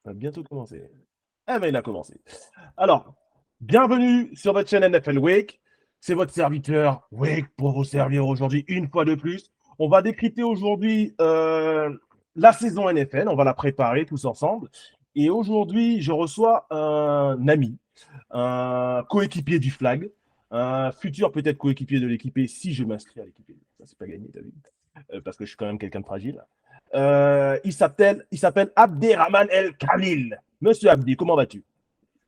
Ça va bientôt commencer. Eh ben, il a commencé. Alors, bienvenue sur votre chaîne NFL Wake. C'est votre serviteur Wake pour vous servir aujourd'hui une fois de plus. On va décrypter aujourd'hui la saison NFL. On va la préparer tous ensemble. Et aujourd'hui, je reçois un ami, un coéquipier du flag, un futur peut-être coéquipier de l'équipé si je m'inscris à l'équipé. Ça, c'est pas gagné, t'as vu? Parce que je suis quand même quelqu'un de fragile. Il s'appelle Abderrahman El Khalil. Monsieur Abdi, comment vas-tu?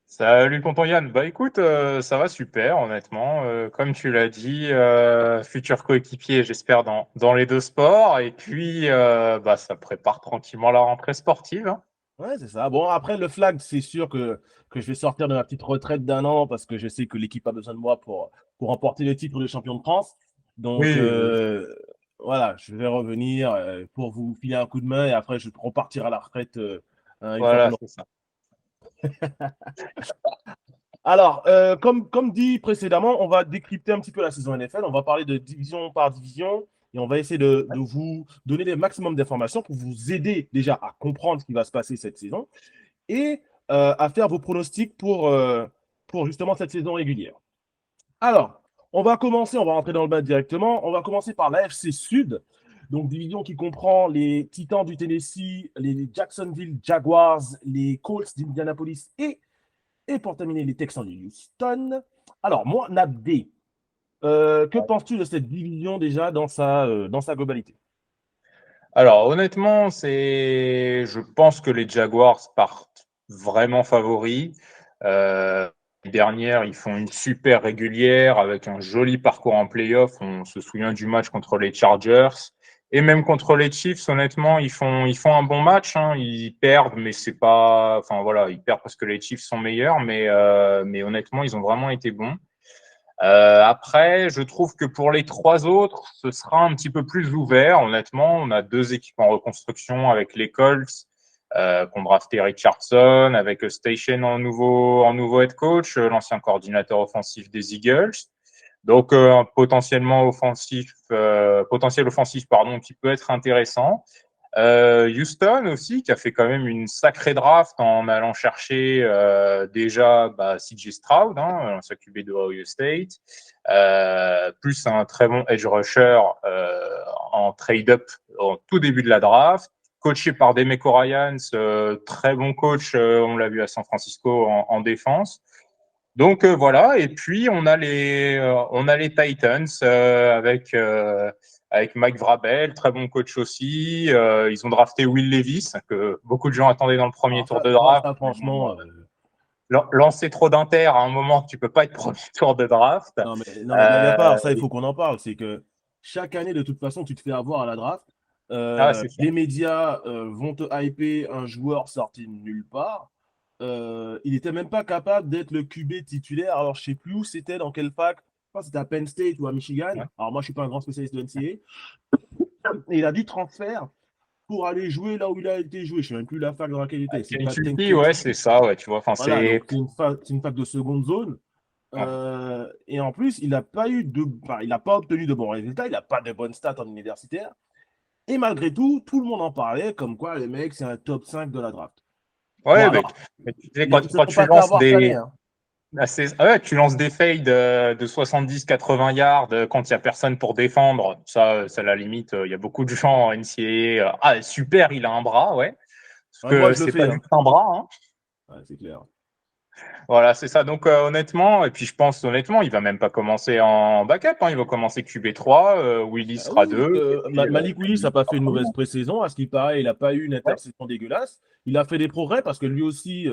Salut tonton Yann. Bah écoute, ça va super honnêtement. Comme tu l'as dit, futur coéquipier, j'espère dans les deux sports. Et puis, bah ça prépare tranquillement la rentrée sportive, hein. Ouais, c'est ça. Bon, après, le flag, c'est sûr que je vais sortir de ma petite retraite d'un an parce que je sais que l'équipe a besoin de moi pour remporter le titre de champion de France. Donc, Oui, oui. voilà, je vais revenir pour vous filer un coup de main et après, je repartir à la retraite une fois Voilà, qu'on aura. c'est ça. Alors, comme dit précédemment, on va décrypter un petit peu la saison NFL. On va parler de division par division et on va essayer de vous donner le maximum d'informations pour vous aider déjà à comprendre ce qui va se passer cette saison et à faire vos pronostics pour justement cette saison régulière. Alors, on va rentrer dans le bas directement. On va commencer par l'AFC Sud, donc division qui comprend les Titans du Tennessee, les Jacksonville Jaguars, les Colts d'Indianapolis et pour terminer, les Texans de Houston. Alors, moi, Nabdé, que penses-tu de cette division déjà dans sa globalité? Alors honnêtement, je pense que les Jaguars partent vraiment favoris. L'année dernière, ils font une super régulière avec un joli parcours en playoff. On se souvient du match contre les Chargers et même contre les Chiefs. Honnêtement, ils font un bon match, hein. Ils perdent, mais c'est pas, enfin voilà, ils perdent parce que les Chiefs sont meilleurs, mais honnêtement, ils ont vraiment été bons. Après, je trouve que pour les trois autres, ce sera un petit peu plus ouvert. Honnêtement, on a deux équipes en reconstruction avec les Colts, qui ont drafté Richardson, avec Station en nouveau head coach, l'ancien coordinateur offensif des Eagles. Donc, un potentiel offensif, pardon, qui peut être intéressant. Houston aussi, qui a fait quand même une sacrée draft en allant chercher déjà CJ Stroud, hein, l'ancien QB de Ohio State, plus un très bon edge rusher en trade-up au tout début de la draft, coaché par Demeco Ryans, très bon coach, on l'a vu à San Francisco en défense. Donc voilà, et puis on a les Titans avec Mike Vrabel, très bon coach aussi. Ils ont drafté Will Levis, que beaucoup de gens attendaient dans le premier Alors, tour ça, de ça, draft. ça, Mais bon, franchement, lancer trop d'inter à un moment, tu peux pas être premier tour de draft. non, mais blague à Euh, part, ça, il faut qu'on en parle. C'est que chaque année, de toute façon, tu te fais avoir à la draft. c'est ça. Les médias vont te hyper un joueur sorti de nulle part. Il n'était même pas capable d'être le QB titulaire. Alors, je ne sais plus où c'était, dans quelle fac. Je crois que c'était à Penn State ou à Michigan. Ouais. Alors, moi, je ne suis pas un grand spécialiste de NCAA. Et il a dû transfert pour aller jouer là où il a été joué. Je ne sais même plus la fac dans laquelle il était. C'est pas Kentucky, ouais, c'est Kentucky. ça, ouais, tu vois. Enfin, Voilà, c'est. donc c'est une fac de seconde zone. Ouais. Et en plus, il n'a pas obtenu de bons résultats, il n'a pas de bonnes stats en universitaire. Et malgré tout, tout le monde en parlait comme quoi le mec, c'est un top 5 de la draft. Bon, Ouais, alors, mais tu sais, ils quand, ne se quand sont tu pas fait lances avoir cette année, des. hein. Tu lances des fades de 70-80 yards quand il n'y a personne pour défendre. Ça, à la limite, il y a beaucoup de gens en NCAA. Ah, super, il a un bras, ouais. Parce Ouais, moi, que je le c'est fais, pas hein. juste un bras, hein. Ouais, c'est clair. Voilà, c'est ça. Donc, honnêtement, et puis je pense, honnêtement, il va même pas commencer en backup, hein. Il va commencer QB3, Willy sera Oui, 2. Malik Willis n'a Puis pas ça fait une sera mauvaise bon. pré-saison. À ce qui paraît, il n'a pas eu une Ouais. interception dégueulasse. Il a fait des progrès parce que lui aussi,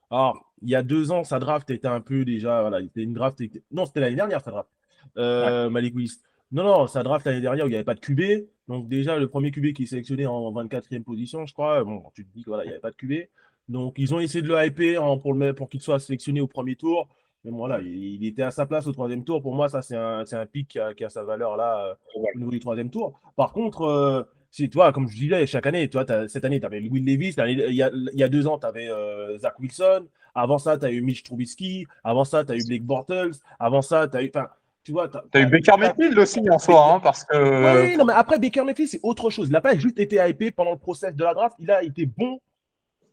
alors, il y a 2 ans, sa draft était un peu déjà. Voilà, c'était une draft. Non, c'était l'année dernière, sa draft. Ouais. Malik Willis. Non, non, sa draft l'année dernière où il n'y avait pas de QB. Donc, déjà, le premier QB qui est sélectionné en 24e position, je crois. Bon, tu te dis qu'il voilà, il n'y avait pas de QB. Donc, ils ont essayé de le hyper pour qu'il soit sélectionné au premier tour. Mais bon, voilà, il était à sa place au troisième tour. Pour moi, ça, c'est un pic qui a sa valeur là Voilà. au niveau du troisième tour. Par contre, si toi, comme je disais, chaque année, toi, cette année, tu avais Will Levis. Il y a 2 ans, tu avais Zach Wilson. Avant ça, tu as eu Mitch Trubisky. Avant ça, tu as eu Blake Bortles. Avant ça, tu as eu. Enfin, tu vois, T'as eu Baker Mayfield aussi en soi, hein, parce que. oui, non, mais après, Baker Mayfield, c'est autre chose. Il n'a pas juste été hypé pendant le process de la draft. Il a été bon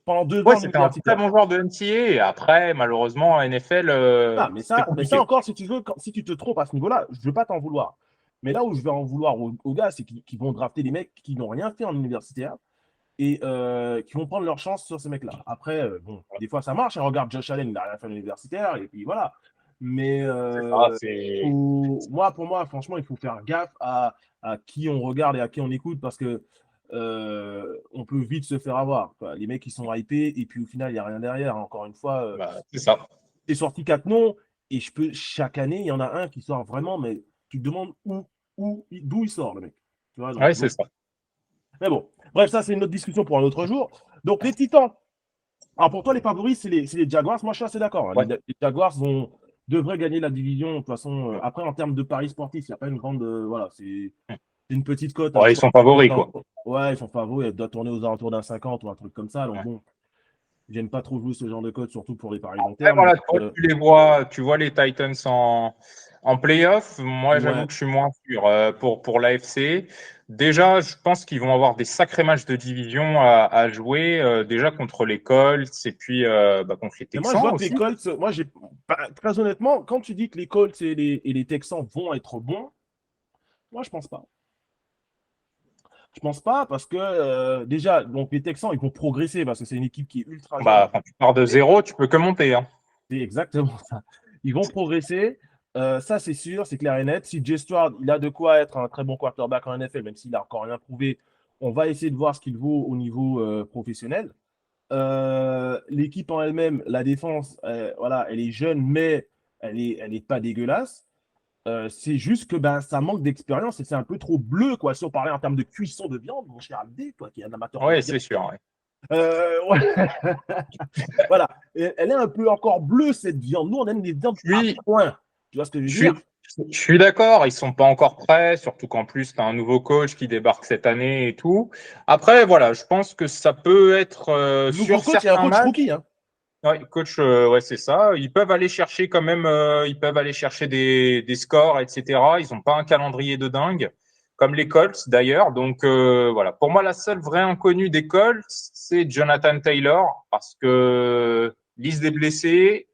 pendant 2 Ouais, ans c'était un très universitaire. bon joueur de NCAA. Et après, malheureusement, en NFL, Ah, c'était mais ça compliqué. encore, si tu veux, si tu te trompes à ce niveau-là, je ne veux pas t'en vouloir. Mais là où je vais en vouloir aux gars, c'est qu'ils vont drafter des mecs qui n'ont rien fait en universitaire et qui vont prendre leur chance sur ces mecs-là. Après, bon, des fois ça marche. Hein, regarde Josh Allen, il n'a rien fait en universitaire et puis voilà. Mais C'est ça, c'est. pour moi, franchement, il faut faire gaffe à qui on regarde et à qui on écoute parce que on peut vite se faire avoir. Quoi. Les mecs, ils sont hypés et puis au final, il n'y a rien derrière. Encore une fois, Bah, c'est ça. t'es sorti 4 noms et chaque année, il y en a un qui sort vraiment, mais tu te demandes d'où il sort, le mec. Tu vois, Ouais, c'est ça. mais bon, bref, ça, c'est une autre discussion pour un autre jour. Donc, les Titans. Alors, pour toi, les favoris, c'est les Jaguars. Moi, je suis assez d'accord. Hein. Ouais. Les Jaguars devraient gagner la division. De toute façon, après, en termes de paris sportifs, il n'y a pas une grande. Voilà, c'est une petite cote. Ouais, ils sont favoris, quoi. Ouais, ils sont favoris. Elle doit tourner aux alentours d'un 50 ou un truc comme ça. Donc, bon, j'aime pas trop jouer ce genre de cote, surtout pour les paris long Après, terme. voilà, Donc, toi, tu vois les Titans en playoff. Moi, j'avoue ouais. que je suis moins sûr pour l'AFC. Déjà, je pense qu'ils vont avoir des sacrés matchs de division à jouer, déjà contre les Colts et puis contre les Mais moi, je Texans vois que les aussi. Colts, très honnêtement, quand tu dis que les Colts et les Texans vont être bons, moi, je pense pas. Je pense pas parce que déjà, donc les Texans, ils vont progresser parce que c'est une équipe qui est ultra jeune. Bah, quand tu pars de zéro, tu peux que monter, hein. C'est exactement ça. Ils vont progresser. Ça, c'est sûr, c'est clair et net. Si Jay Stroud, il a de quoi être un très bon quarterback en NFL, même s'il n'a encore rien prouvé, on va essayer de voir ce qu'il vaut au niveau professionnel. L'équipe en elle-même, la défense, voilà, elle est jeune, mais elle est pas dégueulasse. C'est juste que ben, ça manque d'expérience et c'est un peu trop bleu, quoi. Si on parlait en termes de cuisson de viande, mon cher Abdé, toi qui es un amateur de Ouais, viande. c'est sûr. Ouais. Ouais. Voilà. Elle est un peu encore bleue, cette viande. Nous, on aime les viandes à Puis, point. Tu vois ce que je veux je dire? suis, je suis d'accord, ils sont pas encore prêts, surtout qu'en plus, tu as un nouveau coach qui débarque cette année et tout. Après, voilà, je pense que ça peut être Nouveau sur coach et un certains coach matchs. rookie. Hein. Ouais, coach, ouais, c'est ça. Ils peuvent aller chercher quand même, ils peuvent aller chercher des scores, etc. Ils n'ont pas un calendrier de dingue, comme les Colts d'ailleurs. Donc voilà, pour moi, la seule vraie inconnue des Colts, c'est Jonathan Taylor, parce que liste des blessés,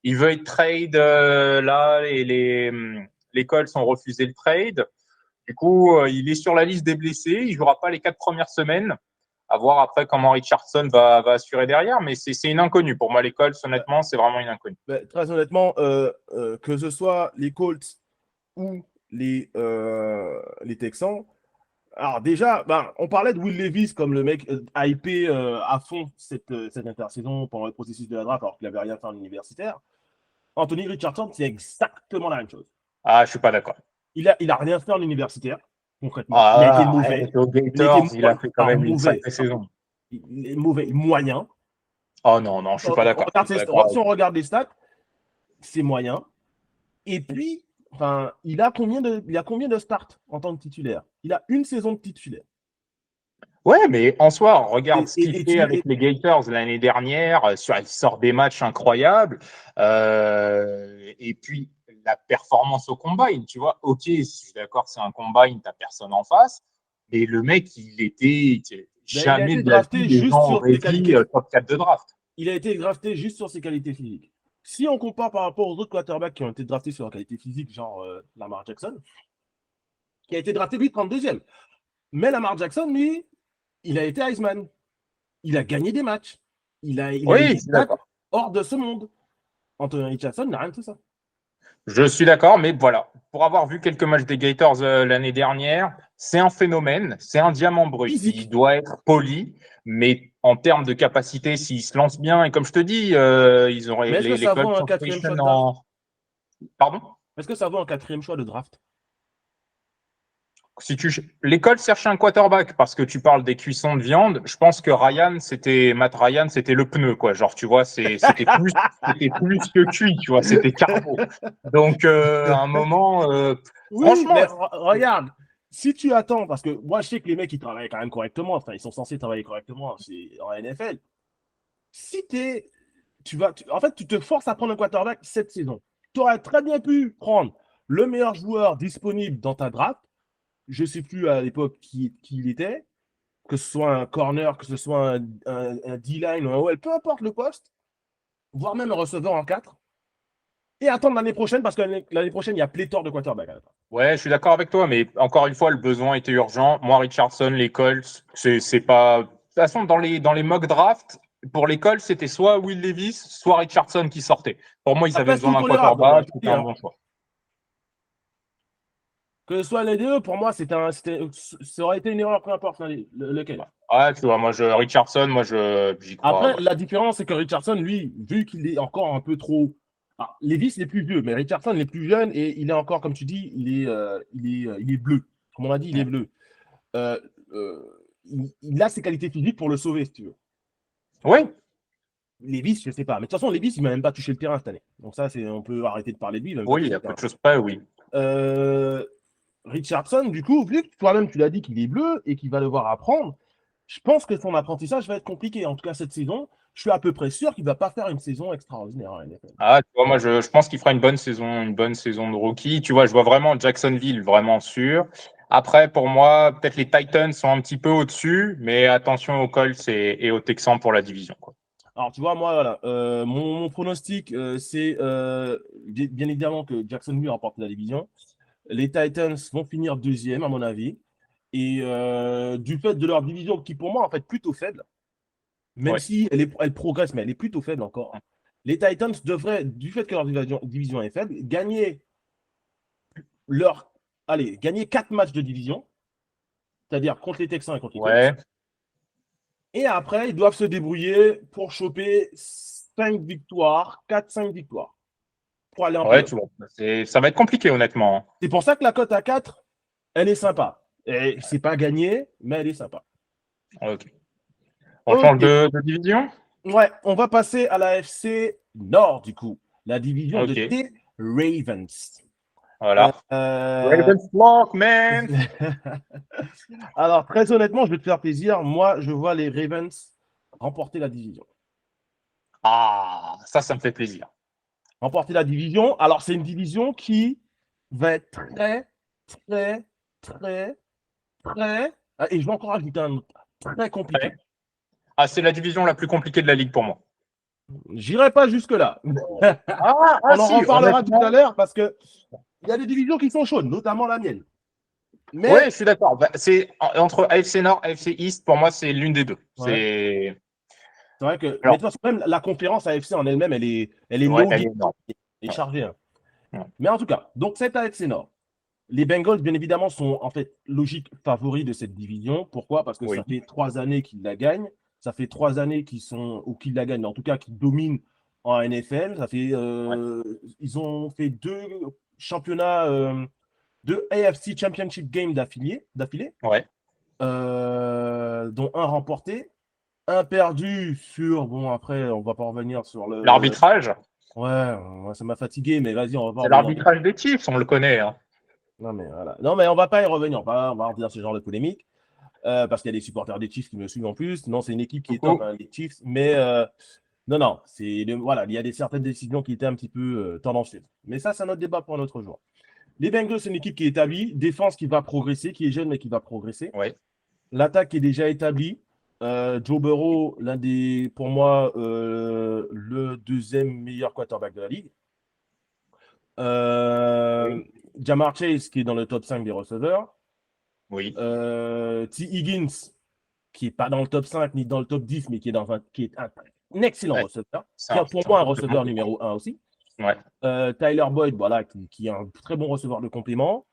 il veut être trade là, et les Colts ont refusé le trade. Du coup, il est sur la liste des blessés. Il jouera pas les 4 premières semaines. À voir après comment Richardson va assurer derrière, mais c'est une inconnue. Pour moi, l'école, honnêtement, c'est vraiment une inconnue. Très honnêtement, que ce soit les Colts ou les Texans, alors déjà, ben, on parlait de Will Levis comme le mec hypé à fond cette intersaison pendant le processus de la draft alors qu'il n'avait rien fait en universitaire. Anthony Richardson, c'est exactement la même chose. Ah, je suis pas d'accord. Il a rien fait en universitaire, concrètement. Il a été Ah, mauvais. arrête, aux Il a été Gators, il a fait quand même une mauvais. sacrée saison. Il est mauvais, moyen. Oh non, non, je suis pas d'accord. Je suis pas d'accord Si avec on regarde les stats, c'est moyen. Et puis, enfin, il a combien de starts en tant que titulaire? Il a une saison de titulaire. Ouais, mais en soi, regarde Et, ce qu'il et, et fait tu, avec et- les Gators l'année dernière. Il sort des matchs incroyables. Et puis, la performance au combine, tu vois. Ok, je suis d'accord, c'est un combine, t'as personne en face. Mais le mec, ben, il a jamais été de la vie, drafté les juste gens sur auraient ses dit qualités. top 4 de draft. Il a été drafté juste sur ses qualités physiques. Si on compare par rapport aux autres quarterbacks qui ont été draftés sur leurs qualités physiques, genre Lamar Jackson, qui a été drafté lui 32e. Mais Lamar Jackson, lui, il a été Heisman. Il a gagné des matchs. Il a eu Oui, des je suis stats d'accord. hors de ce monde. Anthony Richardson n'a rien de tout ça. Je suis d'accord, mais voilà, pour avoir vu quelques matchs des Gators l'année dernière, c'est un phénomène, c'est un diamant brut. Il Physique. doit être poli, mais en termes de capacité, s'il se lance bien, et comme je te dis, ils Mais auraient est-ce que les ça vaut Colts un sont quatrième choix station de draft? Pardon? Est-ce que ça vaut un quatrième choix de draft? Si tu les Colts cherchaient un quarterback parce que tu parles des cuissons de viande, je pense que Matt Ryan, c'était le pneu, quoi. Genre, tu vois, c'était plus que cuit, tu vois, c'était carbo. Donc, à un moment, Oui, franchement, mais regarde, si tu attends, parce que moi je sais que les mecs ils travaillent quand même correctement, enfin ils sont censés travailler correctement en NFL. Si en fait, tu te forces à prendre un quarterback cette saison. Tu aurais très bien pu prendre le meilleur joueur disponible dans ta draft. Je ne sais plus à l'époque qui il était. que ce soit un corner, que ce soit un D-line ou un OL, peu importe le poste, voire même un receveur en 4, et attendre l'année prochaine, parce que l'année prochaine, il y a pléthore de quarterbacks. Ouais, je suis d'accord avec toi, mais encore une fois, le besoin était urgent. Moi, Richardson, les Colts, c'est pas. De toute façon, dans les mock drafts, pour les Colts, c'était soit Will Levis, soit Richardson qui sortait. Pour moi, ils avaient Après, besoin c'est d'un tolérable, moi, quarterback, je c'était dis, un hein. bon choix. Que ce soit les deux, pour moi, ça aurait été une erreur, peu importe lequel. Ouais, tu vois, Richardson, j'y crois. Après, Ouais. la différence, c'est que Richardson, lui, vu qu'il est encore un peu trop. Ah, Levis, il est plus vieux, mais Richardson, il est plus jeune et il est encore, comme tu dis, il est bleu. Comme on a dit, il est bleu. Euh, il a ses qualités physiques pour le sauver, si tu veux. Oui, Levis, je ne sais pas. Mais de toute façon, Levis, il ne m'a même pas touché le terrain cette année. Donc ça, on peut arrêter de parler de lui, il ne m'a même pas oui, il touché y le a peu terrain. de choses près, oui. Euh, Richardson, du coup, vu que toi-même, tu l'as dit qu'il est bleu et qu'il va devoir apprendre, je pense que son apprentissage va être compliqué. En tout cas, cette saison, je suis à peu près sûr qu'il ne va pas faire une saison extraordinaire en NFL. Ah, tu vois, moi, je pense qu'il fera une bonne saison de rookie. Tu vois, je vois vraiment Jacksonville vraiment sûr. Après, pour moi, peut-être les Titans sont un petit peu au-dessus, mais attention aux Colts et aux Texans pour la division, quoi. Alors, tu vois, moi, voilà, mon pronostic, c'est bien évidemment que Jacksonville remporte la division. Les Titans vont finir deuxième, à mon avis. Et du fait de leur division, qui pour moi, en fait, plutôt faible, même Ouais. si elle progresse, mais elle est plutôt faible encore, les Titans devraient, du fait que leur division est faible, leur, gagner 4 matchs de division, c'est-à-dire contre les Texans et contre les Colts. Ouais. Et après, ils doivent se débrouiller pour choper 5 victoires, 4-5 victoires, pour aller en Ouais, playoff. tu vois. Ça va être compliqué, honnêtement. C'est pour ça que la cote à 4, elle est sympa. Et c'est pas gagné, mais elle est sympa. Ok. On change Ok, de division? ouais, on va passer à la FC Nord, du coup. La division de Ok. tes Ravens. Euh, Voilà. euh, Ravens Flock, man! Alors, très honnêtement, je vais te faire plaisir. Moi, je vois les Ravens remporter la division. Ah, ça me fait plaisir. Remporter la division. Alors, c'est une division qui va être très, très, très, très. Et je vais encore ajouter un autre. Très compliqué. Ouais. Ah, c'est la division la plus compliquée de la ligue pour moi. J'irai pas jusque-là. On en Si, reparlera tout à honnêtement. l'heure parce que il y a des divisions qui sont chaudes, notamment la mienne. Oui, Mais je suis d'accord. Bah, c'est entre AFC Nord et AFC East, pour moi, c'est l'une des deux. ouais, C'est c'est vrai que. Mais alors, de toute façon, même la conférence AFC en elle-même, elle est ouais, elle loadée. est énorme. Elle est Ouais, chargée, hein. ouais, Mais en tout cas, donc cette AFC Nord. Les Bengals, bien évidemment, sont en fait logiques favoris de cette division. Pourquoi? Parce que ça oui, fait 3 années qu'ils la gagnent. Ça fait 3 années qu'ils sont, ou qu'ils la gagnent, mais en tout cas qu'ils dominent en NFL. ouais, Ils ont fait 2 championnats, 2 AFC Championship Games d'affilée, ouais. dont un remporté, un perdu sur. Bon, après, on va pas revenir sur le. L'arbitrage, Ouais, ça m'a fatigué, mais vas-y, on va pas c'est revenir. l'arbitrage des Chiefs, on le connaît, hein. Non, mais voilà. Non, mais on va pas y revenir. On va revenir sur ce genre de polémique. Parce qu'il y a des supporters des Chiefs qui me suivent en plus. Non, c'est une équipe qui est top, Coucou. hein, les Chiefs. Mais non, non, voilà, il y a certaines décisions qui étaient un petit peu tendancieuses. Mais ça, c'est un autre débat pour un autre jour. Les Bengals, c'est une équipe qui est établie. Défense qui va progresser, qui est jeune, mais qui va progresser. Ouais, L'attaque est déjà établie. Joe Burrow, pour moi, le deuxième meilleur quarterback de la ligue. Euh, oui, Jamar Chase, qui est dans le top 5 des receveurs. oui. T. Higgins, qui n'est pas dans le top 5 ni dans le top 10, mais qui est un excellent Ouais, receveur, c'est qui un, est pour c'est un moi un complément. receveur numéro 1 aussi. Ouais. Tyler Boyd, voilà, qui est un très bon receveur de complément.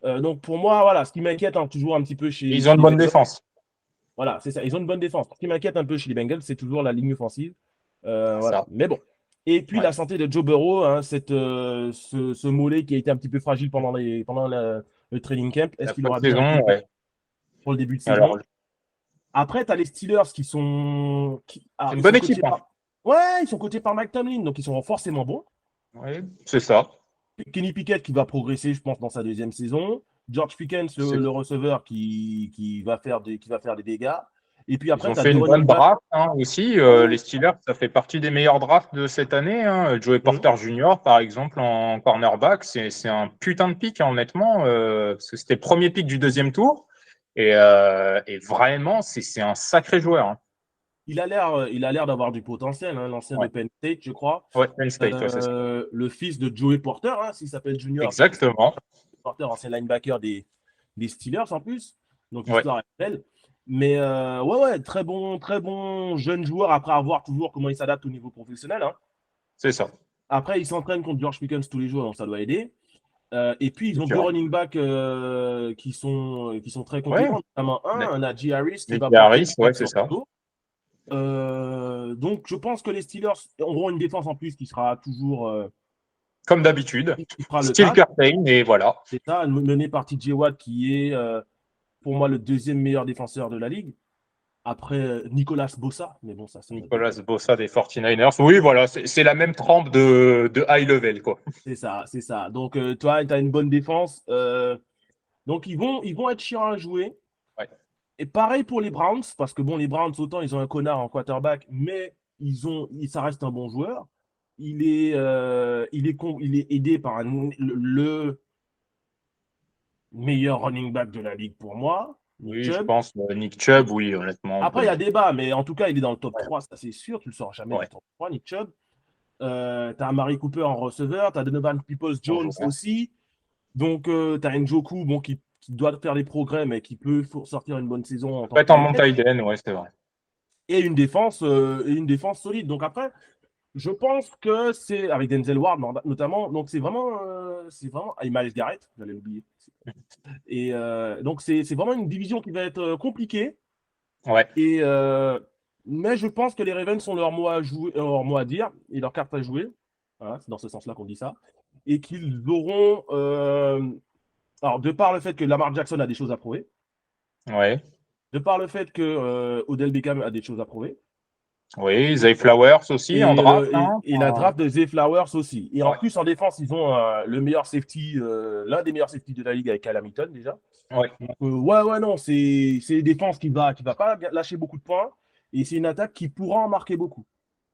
Donc pour moi, voilà, ce qui m'inquiète toujours un petit peu Et chez, ils ont chez une les bonne Bengals, défense. voilà, c'est ça, ils ont une bonne défense. Ce qui m'inquiète un peu chez les Bengals, c'est toujours la ligne offensive. C'est Voilà, ça. mais bon. Et puis Ouais. la santé de Joe Burrow, hein, ce mollet qui a été un petit peu fragile pendant le training camp, est-ce La qu'il aura bien pré-saison, été ouais. pour le début de Alors, saison? Après, tu as les Steelers c'est alors, une ils bonne sont équipe, coachés hein. par. Ouais, ils sont coachés par Mike Tomlin, donc ils sont forcément bons. Oui, c'est ça. Kenny Pickett qui va progresser, je pense, dans sa deuxième saison. George Pickens, C'est- le receveur qui va faire des dégâts. Et puis Ils après, ont tu as fait deux une bonne running backs. draft, hein, aussi. Ouais. Les Steelers, ça fait partie des meilleurs drafts de cette année, hein. Joey Mhm. Porter Jr., par exemple, en cornerback, c'est un putain de pick, hein, honnêtement, parce que c'était le premier pick du deuxième tour. Et vraiment, c'est un sacré joueur. Hein. Il a l'air d'avoir du potentiel, hein, l'ancien de Ouais, Penn State, je crois. ouais, Penn State, ouais, c'est ça. Le fils de Joey Porter, hein, s'il s'appelle Junior, c'est Exactement. Porter, ancien linebacker des Steelers en plus. Donc Ouais, l'histoire est belle. Mais ouais, très bon jeune joueur après avoir toujours comment il s'adapte au niveau professionnel. Hein. c'est ça. Après, il s'entraîne contre George Pickens tous les jours, donc ça doit aider. Et puis, ils C'est ont deux sûr. running backs qui sont très Ouais, compétents, notamment un Najee Harris qui va Nicky porter Harris, l'équipe ouais, c'est sur ça. le dos. Donc, je pense que les Steelers auront une défense en plus qui sera toujours Comme d'habitude. qui fera le Steel taf. Curtain, et voilà. C'est ça, mené par TJ Watt, qui est pour moi le deuxième meilleur défenseur de la ligue. Après Nicolas Bossa, mais bon, ça c'est notre débat. Nicolas Bossa des 49ers. Oui, voilà, c'est la même trempe de high level, quoi. C'est ça, c'est ça. Donc, toi, tu as une bonne défense. Donc, ils vont être chiants à jouer. Ouais. Et pareil pour les Browns, parce que bon, les Browns, autant ils ont un connard en quarterback, mais ça reste un bon joueur. Il est aidé par le meilleur running back de la ligue pour moi, Nick Oui, je Chubb. pense. Nick Chubb, oui, honnêtement, on Après, peut il y le a dire. débat, mais en tout cas, il est dans le top Ouais. 3, ça c'est sûr, tu le sors jamais Ouais. du top 3, Nick Chubb. Tu as Amari Cooper en receveur, tu as Donovan Peoples-Jones Bonjour. aussi. Donc, tu as Njoku bon, qui doit faire des progrès, mais qui peut sortir une bonne saison en tant que Peut-être en tight end. montagne, ouais, c'est vrai. Et une défense solide. Donc après, je pense que c'est avec Denzel Ward notamment. Donc c'est vraiment Miles Garrett, j'allais l'oublier. Et donc c'est vraiment une division qui va être compliquée. Ouais. Et mais je pense que les Ravens ont leur mot à jouer, leur mot à dire et leur carte à jouer. Voilà, c'est dans ce sens-là qu'on dit ça. Et qu'ils auront, alors de par le fait que Lamar Jackson a des choses à prouver, Ouais. de par le fait que Odell Beckham a des choses à prouver. Oui, Zay Flowers aussi en draft. Hein. Et la draft de Zay Flowers aussi. Et en Ouais. plus, en défense, ils ont le meilleur safety, l'un des meilleurs safety de la ligue avec Cam Hamilton déjà. Ouais. Donc, ouais, non, c'est une défense qui va pas lâcher beaucoup de points. Et c'est une attaque qui pourra en marquer beaucoup.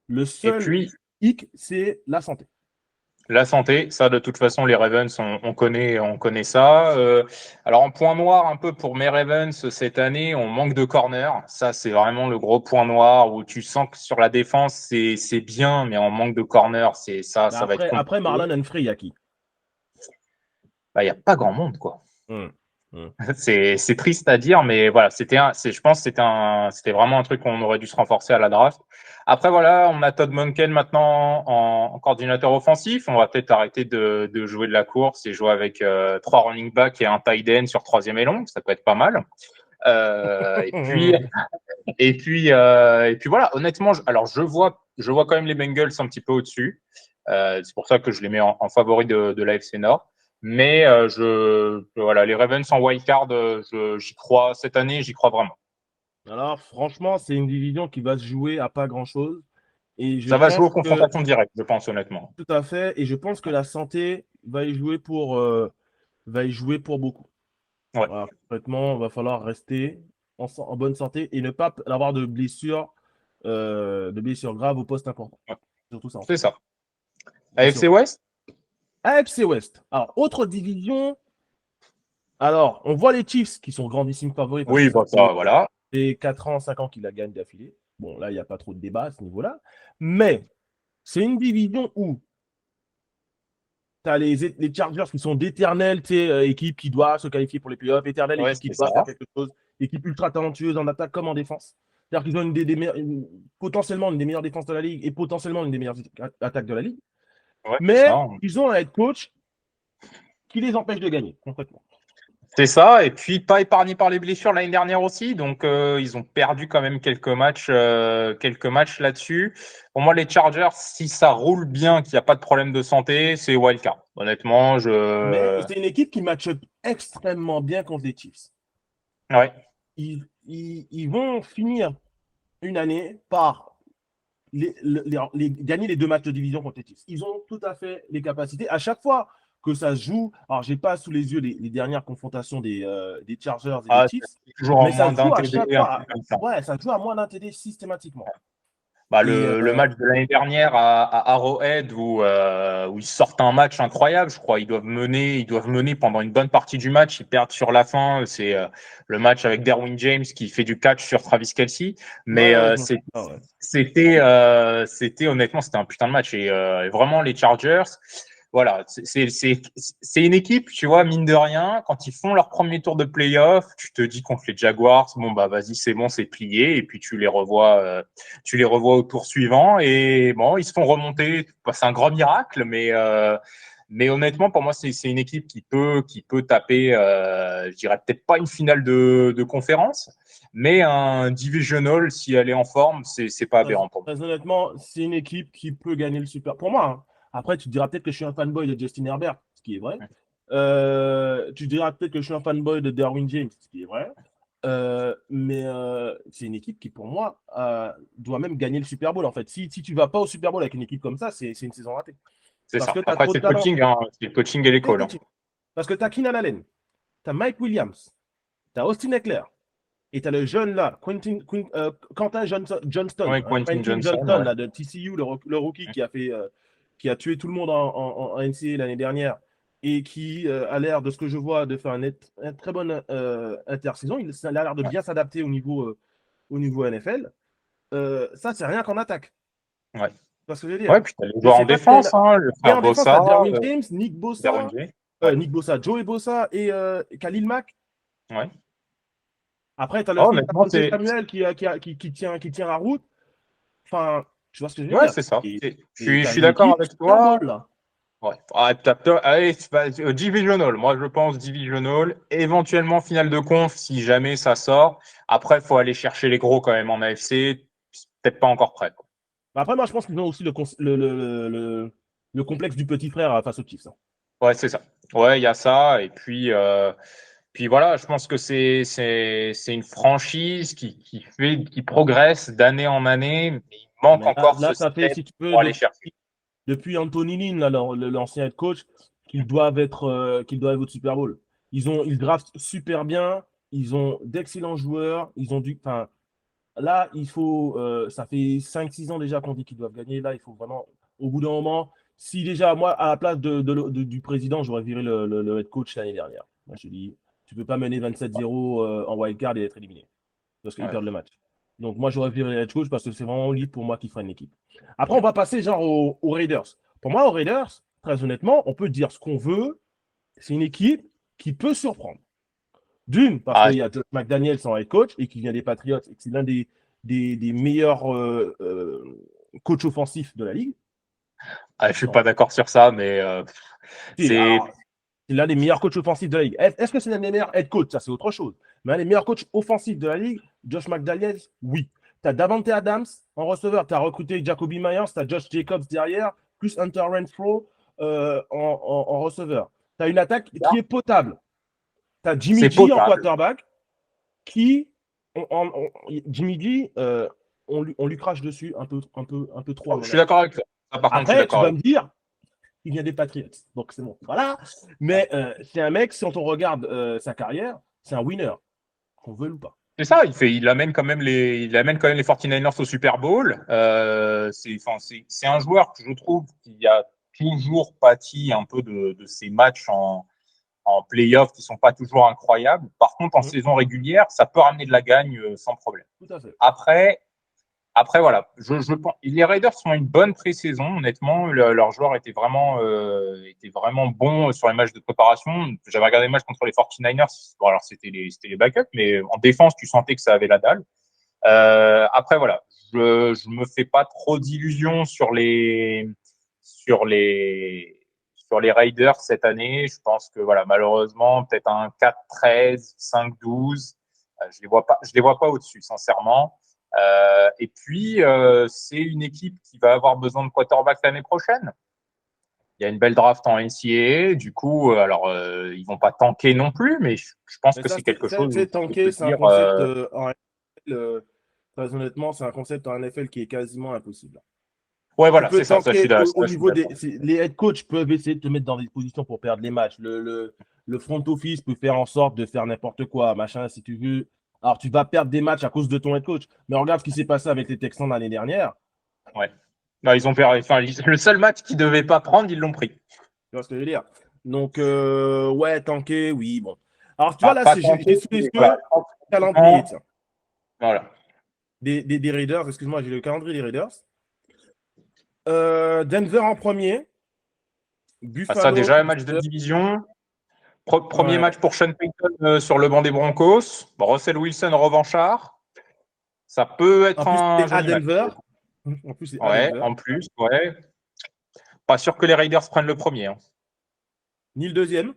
Le Et seul puis, hic, c'est la santé. la santé, ça de toute façon, les Ravens, on connaît ça. Alors en point noir un peu pour mes Ravens cette année, on manque de corner. Ça, c'est vraiment le gros point noir où tu sens que sur la défense, c'est bien, mais en manque de corner, ça va être Après compliqué. Marlon Humphrey, il y a qui? Bah, il n'y a pas grand monde, quoi. Hum, hum. C'est triste à dire, mais voilà, je pense que c'était vraiment un truc qu'on aurait dû se renforcer à la draft. Après, voilà, on a Todd Monken maintenant en coordinateur offensif. On va peut-être arrêter de jouer de la course et jouer avec 3 running backs et un tight end sur troisième et long. Ça peut être pas mal. Euh, et puis, et puis voilà, honnêtement, alors je vois quand même les Bengals un petit peu au-dessus. C'est pour ça que je les mets en favori de l'AFC Nord. Mais voilà, les Ravens en wildcard, j'y crois cette année, j'y crois vraiment. Alors, franchement, c'est une division qui va se jouer à pas grand-chose. Et je Ça va jouer aux pense que confrontations directes, je pense honnêtement. tout à fait. Et je pense que la santé va y jouer pour beaucoup. Ouais, Voilà, concrètement, il va falloir rester en bonne santé et ne pas avoir de blessures graves au poste important. ouais. Surtout ça, en C'est fait. ça. Et AFC West? AFC West. Alors, autre division. Alors, on voit les Chiefs qui sont grandissimes favoris parce que Oui, ça bon, ça, voilà. fait 4 ans, 5 ans qu'ils la gagnent d'affilée. Bon, là, il n'y a pas trop de débat à ce niveau-là. Mais c'est une division où tu as les Chargers qui sont d'éternelles équipes qui doivent se qualifier pour les playoffs, éternelle Ouais, équipe qui c'était ça. doit faire quelque chose, équipe ultra talentueuse en attaque comme en défense. C'est-à-dire qu'ils ont potentiellement une des meilleures défenses de la ligue et potentiellement une des meilleures attaques de la ligue. Ouais, c'est Mais ça. ils ont un head coach qui les empêche de gagner, concrètement. C'est ça, et puis pas épargné par les blessures l'année dernière aussi, donc ils ont perdu quand même quelques matchs là-dessus. Pour moi, les Chargers, si ça roule bien, qu'il n'y a pas de problème de santé, c'est wildcard. Honnêtement, Mais c'est une équipe qui match up extrêmement bien contre les Chiefs. ouais, Ils vont finir une année par gagner les deux matchs de division contre les Chiefs. Ils ont tout à fait les capacités. À chaque fois que ça se joue, alors j'ai pas sous les yeux les dernières confrontations des Chargers et des ah, Chiefs, c'est toujours en mais ça moins se joue d'un à TD, chaque un fois. truc comme ça. Ouais, ça se joue à moins d'un TD systématiquement. Bah, Et le match de l'année dernière à Arrowhead où ils sortent un match incroyable, je crois. Ils doivent mener pendant une bonne partie du match. Ils perdent sur la fin. C'est le match avec Derwin James qui fait du catch sur Travis Kelce. Mais ouais, je m'en souviens. Ouais. c'était honnêtement, c'était un putain de match. Et vraiment, les Chargers, voilà, c'est une équipe, tu vois, mine de rien, quand ils font leur premier tour de playoff, tu te dis contre les Jaguars, bon, bah, vas-y, c'est bon, c'est plié. Et puis, tu les revois au tour suivant et bon, ils se font remonter. C'est un grand miracle, mais honnêtement, pour moi, c'est une équipe qui peut taper, je dirais peut-être pas une finale de conférence, mais un divisional, si elle est en forme, c'est pas Très, aberrant pour moi. très honnêtement, c'est une équipe qui peut gagner le Super. Pour moi, hein. Après, tu te diras peut-être que je suis un fanboy de Justin Herbert, ce qui est vrai. Tu te diras peut-être que je suis un fanboy de Derwin James, ce qui est vrai. Mais c'est une équipe qui, pour moi, doit même gagner le Super Bowl. En fait, si tu vas pas au Super Bowl avec une équipe comme ça, c'est une saison ratée. C'est Parce ça. que tu as Après, trop de c'est le talent. coaching, hein. C'est le coaching et Et l'école, hein. coaching. Parce que tu as Keenan Allen, tu as Mike Williams, tu as Austin Eckler, et tu as le jeune là, Quentin Johnston, Ouais, Quentin Quentin Johnson, Johnston ouais. là, de TCU, le rookie qui a tué tout le monde en NCAA l'année dernière et qui a l'air, de ce que je vois, de faire une très bonne intersaison. Ça a l'air de bien s'adapter au niveau NFL. Ça, c'est rien qu'en attaque. Ouais. Parce que je veux dire, Ouais, puis t'as les je joueurs sais en pas quel. défense, hein, le Et frère en défense, tu Bossa, as Derwin James, Derwin James. Ouais. Nick Bossa, Joey Bossa et Khalil Mack. Ouais. Après, tu as le Oh, fils honnêtement, d'Avonte Samuel qui tient la route. Enfin, tu vois ce que je veux ouais, dire. c'est ça. Et Je t'as suis une d'accord équipe avec Super Bowl, toi. là. Ouais. Ah, allez, divisional. Moi, je pense divisional. Éventuellement, finale de conf si jamais ça sort. Après, il faut aller chercher les gros quand même en AFC. Peut-être pas encore prêt, quoi. Après, moi, je pense qu'ils ont aussi le complexe du petit frère face aux Chiefs, hein. Ouais, c'est ça. Ouais, il y a ça. Et puis voilà, je pense que c'est une franchise qui progresse d'année en année. Mais il manque Mais là, encore ce là, ça fait, step si tu veux, pour aller chercher. depuis Anthony Lynn, là, l'ancien head coach, qu'ils doivent être au Super Bowl. Ils draftent super bien. Ils ont d'excellents joueurs. Enfin, là, ça fait 5 6 ans déjà qu'on dit qu'ils doivent gagner. Là, il faut vraiment, au bout d'un moment, si déjà, moi, à la place du président, j'aurais viré le head coach l'année dernière. Moi, je te dis, tu ne peux pas mener 27-0 en wildcard et être éliminé parce qu'ils Ouais. perdent le match. Donc, moi, j'aurais viré le head coach parce que c'est vraiment lui, pour moi, qui freine l'équipe. Après, on va passer genre aux Raiders. Pour moi, aux Raiders, très honnêtement, on peut dire ce qu'on veut. C'est une équipe qui peut surprendre. D'une, parce Ah, qu'il y a Josh McDaniels en head coach et qui vient des Patriots et que c'est l'un des meilleurs coachs offensifs de la ligue. je suis Non. pas d'accord sur ça, mais c'est Alors, c'est l'un des meilleurs coachs offensifs de la ligue. Est-ce que c'est l'un des meilleurs head coach? Ça, c'est autre chose. Mais un des meilleurs coachs offensifs de la ligue, Josh McDaniels, oui. Tu as Davante Adams en receveur, tu as recruté Jacoby Myers, tu as Josh Jacobs derrière, plus Hunter Renfro en receveur. Tu as une attaque qui est potable. Tu as Jimmy c'est G en potable. quarterback qui, Jimmy G, on lui crache dessus un peu trop, à Oh, je mon suis avis. d'accord avec toi. Ça, par contre, je suis Après, tu d'accord vas avec me dire, il vient des Patriots. Donc, c'est bon. Voilà. toi. Mais c'est un mec, si on regarde sa carrière, c'est un winner, qu'on veut ou pas. C'est ça, il amène quand même il amène quand même les 49ers au Super Bowl. C'est un joueur que je trouve qui a toujours pâti un peu de ces matchs en playoff qui sont pas toujours incroyables. Par contre, en saison régulière, ça peut ramener de la gagne sans problème. Tout à fait. Après, après, voilà, je pense, les Raiders sont une bonne pré-saison, honnêtement. Leurs joueurs étaient vraiment bons sur les matchs de préparation. J'avais regardé le match contre les 49ers. Bon, alors, c'était les backups, mais en défense, tu sentais que ça avait la dalle. Après, voilà, je me fais pas trop d'illusions sur les, sur les Raiders cette année. Je pense que, voilà, malheureusement, peut-être un 4-13, 5-12. Je les vois pas au-dessus, sincèrement. Et puis, c'est une équipe qui va avoir besoin de quarterback l'année prochaine. Il y a une belle draft en NCAA. Du coup, alors, ils vont pas tanker non plus, mais je pense Mais que ça, c'est quelque chose où c'est tu peux tanker, te c'est un dire, concept en NFL, très honnêtement, c'est un concept en NFL qui est quasiment impossible. ouais, Tu voilà, peux c'est ça. Ça, tanker au je suis niveau d'accord. les head coachs peuvent essayer de te mettre dans des positions pour perdre les matchs. Le front office peut faire en sorte de faire n'importe quoi, machin, si tu veux. Alors, tu vas perdre des matchs à cause de ton head coach. Mais regarde ce qui s'est passé avec les Texans l'année dernière. Ouais. Non, ils ont perdu. Enfin, le seul match qu'ils ne devaient pas prendre, ils l'ont pris. Tu vois ce que je veux dire? Donc, ouais, tanké, oui, bon. Alors, tu vois, Pas, là, pas j'ai tenté, sous les voilà. yeux le calendrier, tiens, Voilà. des Raiders. Excuse-moi, j'ai le calendrier des Raiders. Denver en premier, Ah, ça, Buffalo, déjà, un match de Pittsburgh. division. Premier match Ouais. pour Sean Payton sur le banc des Broncos. Russell Wilson revanchard. Ça peut En être plus, un c'est à joli match. Denver. En plus, c'est à Ouais, Denver. en plus, ouais. Pas sûr que les Raiders prennent le premier. Hein. Ni le deuxième.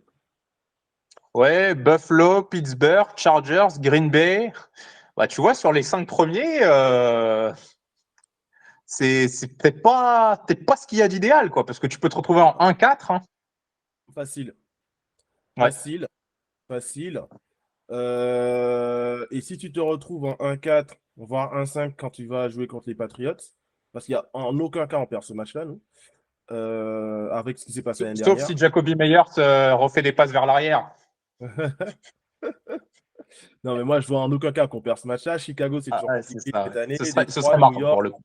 Ouais, Buffalo, Pittsburgh, Chargers, Green Bay. Bah, tu vois, sur les 5 premiers, c'est peut-être pas ce qu'il y a d'idéal, quoi, parce que tu peux te retrouver en 1-4. Hein. Facile. Ouais. Facile. Facile. Et si tu te retrouves en 1-4, voire 1-5 quand tu vas jouer contre les Patriots, parce qu'il y a en aucun cas on perd ce match-là, nous, avec ce qui s'est passé l'année Sauf dernière. si Jacoby Meyers refait des passes vers l'arrière. Non, mais moi, je vois en aucun cas qu'on perd ce match-là. Chicago, c'est Ah, toujours ouais, c'est compliqué ça. cette Ouais. année. Ce Détroit, serait New marrant pour York. le coup.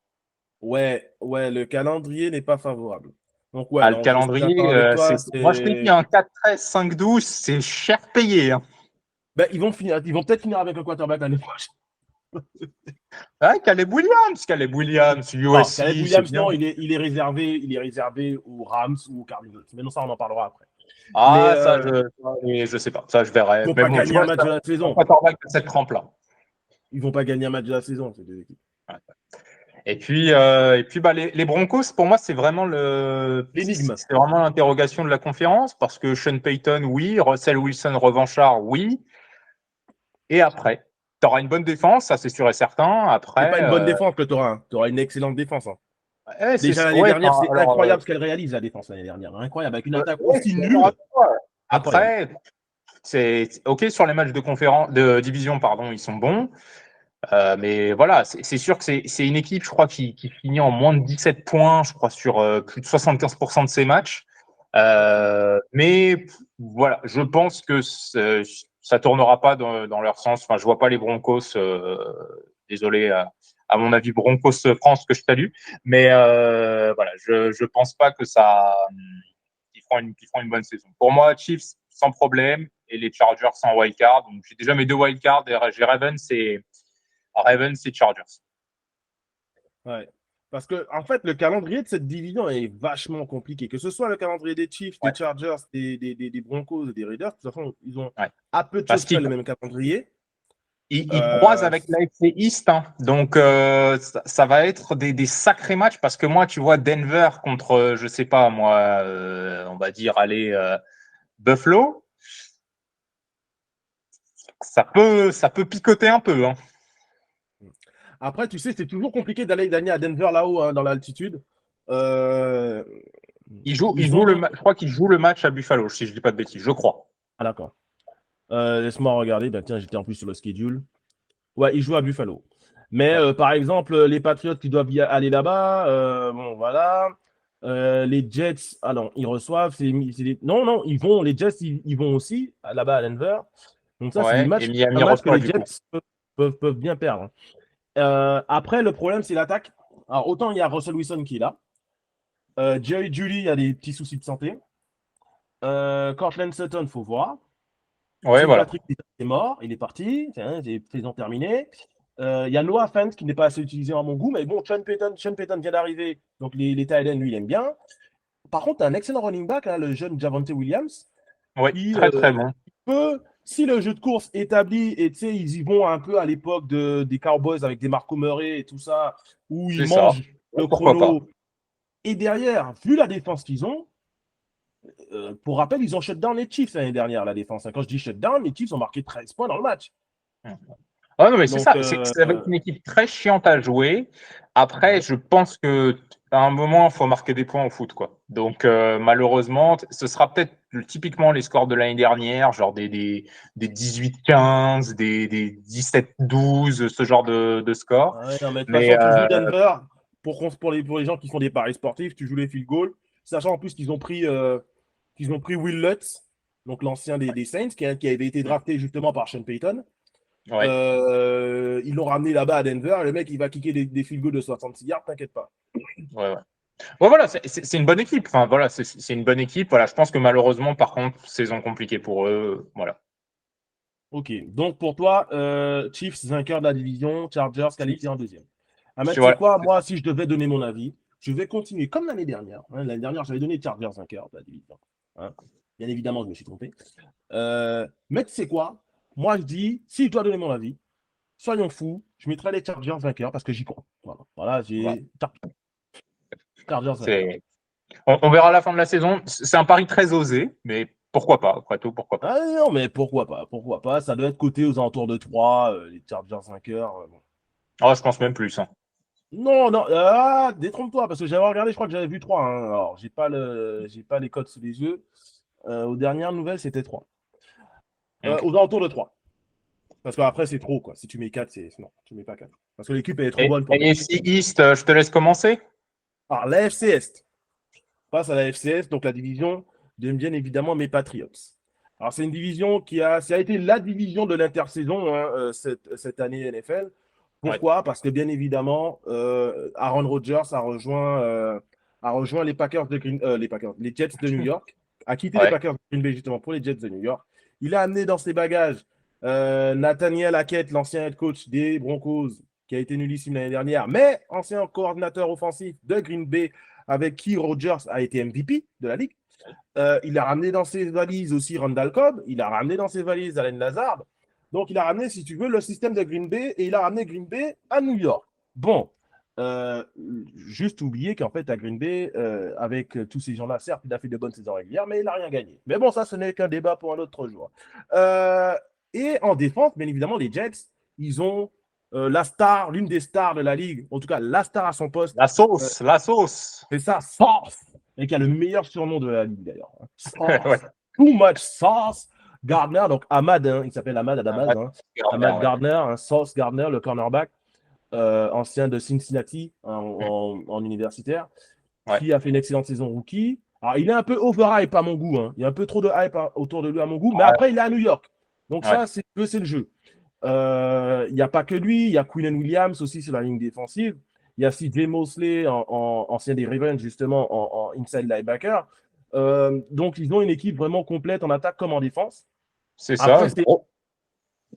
Ouais, ouais, le calendrier n'est pas favorable. Donc, ouais, Ah, le non, je suis d'accord calendrier, avec toi. moi je t'ai dit, un 4-13, 5-12, c'est cher payé. Hein. Ben, ils vont peut-être finir avec un quarterback l'année prochaine. Ouais, Caleb Williams, Non, Caleb USC, c'est Williams, bien. non, il est réservé aux Rams ou aux Cardinals. Mais non, ça, on en parlera après. Mais Ah, ça, je sais pas. Ça, je verrai. ils vont Mais pas bon, tu gagner un vois, match c'est de la un saison. quarterback de cette trempe-là. Ils vont pas gagner un match de la saison, ces deux équipes. Et puis bah, les Broncos, pour moi, L'énigme. c'est vraiment l'interrogation de la conférence parce que Sean Payton, oui. Russell Wilson, revanchard, oui. Et après, tu auras une bonne défense, ça c'est sûr et certain. C'est pas Après, une bonne défense que tu auras. Hein. Tu auras une excellente défense. Hein. Déjà l'année ouais, dernière, enfin, c'est alors, incroyable ce qu'elle réalise, la défense l'année dernière. Incroyable. Avec une attaque ouais, je aussi suis d'accord nulle. avec toi. Incroyable. Après, c'est OK sur les matchs de division, pardon, ils sont bons. Mais voilà, c'est sûr que c'est une équipe, je crois, qui finit en moins de 17 points, je crois, sur plus de 75% de ses matchs. Mais voilà, je pense que ça tournera pas dans leur sens. Enfin, je vois pas les Broncos. Désolé, à mon avis, Broncos France que je salue. Mais voilà, je pense pas que qu'ils feront une bonne saison. Pour moi, Chiefs sans problème et les Chargers sans wildcard. Donc j'ai déjà mes deux wildcards. J'ai Ravens et Chargers. Ouais. Parce que, en fait, le calendrier de cette division est vachement compliqué. Que ce soit le calendrier des Chiefs, des Ouais, Chargers, des Broncos et des Raiders, de toute façon, ils ont ouais. à peu de Parce choses près qu'ils le même calendrier. ils croisent Euh, avec l'AFC East. Hein. Donc, ça va être des sacrés matchs parce que moi, tu vois, Denver contre, je sais pas, moi, on va dire, allez, Buffalo, ça peut picoter un peu. Hein. Après, tu sais, c'est toujours compliqué d'aller gagner à Denver là-haut, hein, dans l'altitude. Euh, ils ont. Je crois qu'ils jouent le match à Buffalo, si je dis pas de bêtises, je crois. Ah, d'accord. Laisse-moi regarder. Ben, tiens, j'étais en plus sur le schedule. Ouais, ils jouent à Buffalo. Mais Ouais. par exemple, les Patriots qui doivent aller là-bas, bon, voilà. Les Jets, ah non, ils reçoivent. Non, non, ils vont. Les Jets, ils vont aussi là-bas à Denver. Donc ça, c'est Ouais. Et un Miami match que reçoit les du coup. Jets peuvent bien perdre. Après, le problème, c'est l'attaque. Alors, autant il y a Russell Wilson qui est là. Jerry Jeudy a des petits soucis de santé. Cortland Sutton, faut voir. Ouais, Tim voilà. Patrick est mort, il est parti, c'est saison terminée. Il y a Noah Fant qui n'est pas assez utilisé à mon goût, mais bon, Sean Payton vient d'arriver, donc les tight ends, lui, il aime bien. Par contre, un excellent running back, hein, le jeune Javonte Williams, Oui, qui très très bon. peut, si le jeu de course établi, et tu sais, ils y vont un peu à l'époque des Cowboys avec des Marco Murray et tout ça, où ils C'est ça. mangent Ouais, le pourquoi pas. chrono. Et derrière, vu la défense qu'ils ont, pour rappel, ils ont shut down les Chiefs l'année dernière, la défense. Quand je dis shut down, les Chiefs ont marqué 13 points dans le match. Ah non, mais c'est Donc, ça. Ça va être une équipe très chiante à jouer. Après, je pense que à un moment, il faut marquer des points au foot, quoi. Donc, malheureusement, ce sera peut-être typiquement les scores de l'année dernière, genre des 18-15, des 17-12, ce genre de score. ouais, non, mais de toute Mais façon, tu joues Denver pour les gens qui font des paris sportifs, tu joues les field goals, sachant en plus qu'ils ont pris Will Lutz, donc l'ancien des Saints, qui avait été drafté justement par Sean Payton. Ouais. Ils l'ont ramené là-bas à Denver. Le mec, il va kicker des field goals de 66 yards, t'inquiète pas. Ouais, ouais. Ouais, voilà, c'est une bonne équipe. Enfin, voilà, c'est une bonne équipe. Voilà, je pense que malheureusement, par contre, saison compliquée pour eux. Voilà. Ok, donc pour toi, Chiefs vainqueur de la division, Chargers qualifié en deuxième. Ahmed, c'est Voilà. quoi? Moi, si je devais donner mon avis, je vais continuer comme l'année dernière. Hein. L'année dernière, j'avais donné Chargers vainqueur de la division. Hein. Bien évidemment, je me suis trompé. Mais tu sais quoi? Moi, je dis, si je dois donner mon avis, soyons fous, je mettrai les Chargers vainqueurs parce que j'y crois. Voilà, Voilà. j'ai Chargers vainqueurs. C'est on verra à la fin de la saison. C'est un pari très osé, mais pourquoi pas? Après tout, pourquoi pas? Ah non, mais pourquoi pas? Pourquoi pas? Ça doit être coté aux alentours de 3, les Chargers vainqueurs. Bon. Oh, je pense même plus. Hein. Non, non, détrompe-toi, parce que j'avais regardé, je crois que j'avais vu 3. Hein. Alors, j'ai pas les codes sous les yeux. Aux dernières nouvelles, c'était 3. Okay. Aux alentours de 3. Parce qu'après, c'est trop, quoi. Si tu mets 4, c'est. Non, tu mets pas 4. Parce que l'équipe, elle est trop bonne pour mettre. AFC East, je te laisse commencer. Alors, la FC Est. Face à la FC Est, donc la division de bien évidemment mes Patriots. Alors, c'est une division ça a été la division de l'intersaison hein, cette année NFL. Ouais. Pourquoi? Parce que bien évidemment, Aaron Rodgers a rejoint les Packers les Jets de New York, a quitté les Ouais. Packers de Green Bay justement pour les Jets de New York. Il a amené dans ses bagages Nathaniel Hackett, l'ancien head coach des Broncos, qui a été nullissime l'année dernière, mais ancien coordinateur offensif de Green Bay, avec qui Rodgers a été MVP de la ligue. Il a ramené dans ses valises aussi Randall Cobb, il a ramené dans ses valises Allen Lazard. Donc, il a ramené, si tu veux, le système de Green Bay et il a ramené Green Bay à New York. Bon, juste oublier qu'en fait, à Green Bay, avec tous ces gens-là, certes, il a fait de bonnes saisons régulières, mais il n'a rien gagné. Mais bon, ça, ce n'est qu'un débat pour un autre jour. Et en défense, bien évidemment, les Jets, ils ont la star, l'une des stars de la ligue, en tout cas, la star à son poste. La sauce, la sauce. C'est ça, Sauce, et qui a le meilleur surnom de la ligue d'ailleurs. Sauce. Ouais. Too much sauce. Gardner, donc Ahmad, hein, il s'appelle Ahmad à la base. Hein. Ahmad Gardner, hein, Sauce Gardner, le cornerback, ancien de Cincinnati en universitaire, qui a fait une excellente saison rookie. Alors, il est un peu overhype à mon goût. Hein. Il y a un peu trop de hype autour de lui à mon goût, mais après, il est à New York. Donc, ça, c'est le jeu. Il n'y a pas que lui, il y a Quinnen Williams aussi sur la ligne défensive. Il y a CJ Mosley, ancien des Ravens, justement, en inside linebacker. Donc, ils ont une équipe vraiment complète en attaque comme en défense. C'est ça.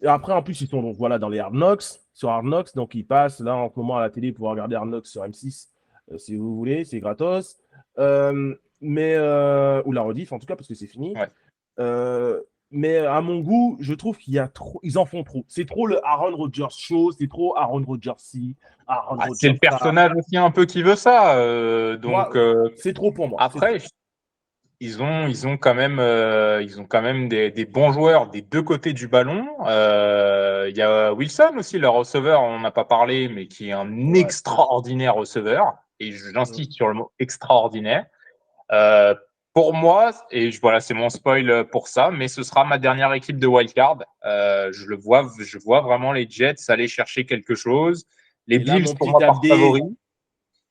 Après, en plus, ils sont donc, voilà, dans les Hard Knocks, sur Hard Knocks. Donc, ils passent là en ce moment à la télé pour regarder Hard Knocks sur M6, si vous voulez, c'est gratos. Ou la rediff, en tout cas, parce que c'est fini. Ouais. Mais à mon goût, je trouve qu'il y a trop, ils en font trop. C'est trop le Aaron Rodgers show, c'est trop Aaron Rodgers-ci, Aaron Rodgers. C'est le personnage aussi un peu qui veut ça. Donc, c'est trop pour moi. Après, ils ont quand même des bons joueurs des deux côtés du ballon. Il y a Wilson aussi, le receveur, on n'a pas parlé, mais qui est un extraordinaire receveur. Et j'insiste sur le mot extraordinaire. Pour moi, et voilà, c'est mon spoil pour ça, mais ce sera ma dernière équipe de wildcard. Je vois vraiment les Jets aller chercher quelque chose. Les Bills, pour moi, par favori.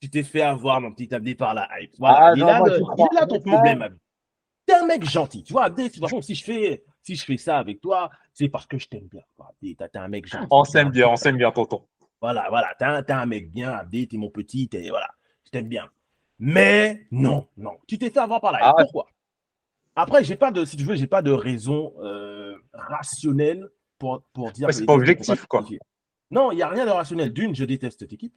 Tu t'es fait avoir, mon petit Abdé, par la hype. Voilà, il est là ton problème, Abdé. T'es un mec gentil. Tu vois, Abdé, de toute façon, si je fais ça avec toi, c'est parce que je t'aime bien. Abdé, t'es un mec gentil. On s'aime bien, tonton. Voilà, t'es un mec bien, Abdé, t'es mon petit, voilà, je t'aime bien. Mais non, tu t'es fait avoir par la hype. Pourquoi? Après, si tu veux, j'ai pas de raison rationnelle pour dire. C'est pas objectif, quoi. Non, il n'y a rien de rationnel. D'une, je déteste cette équipe.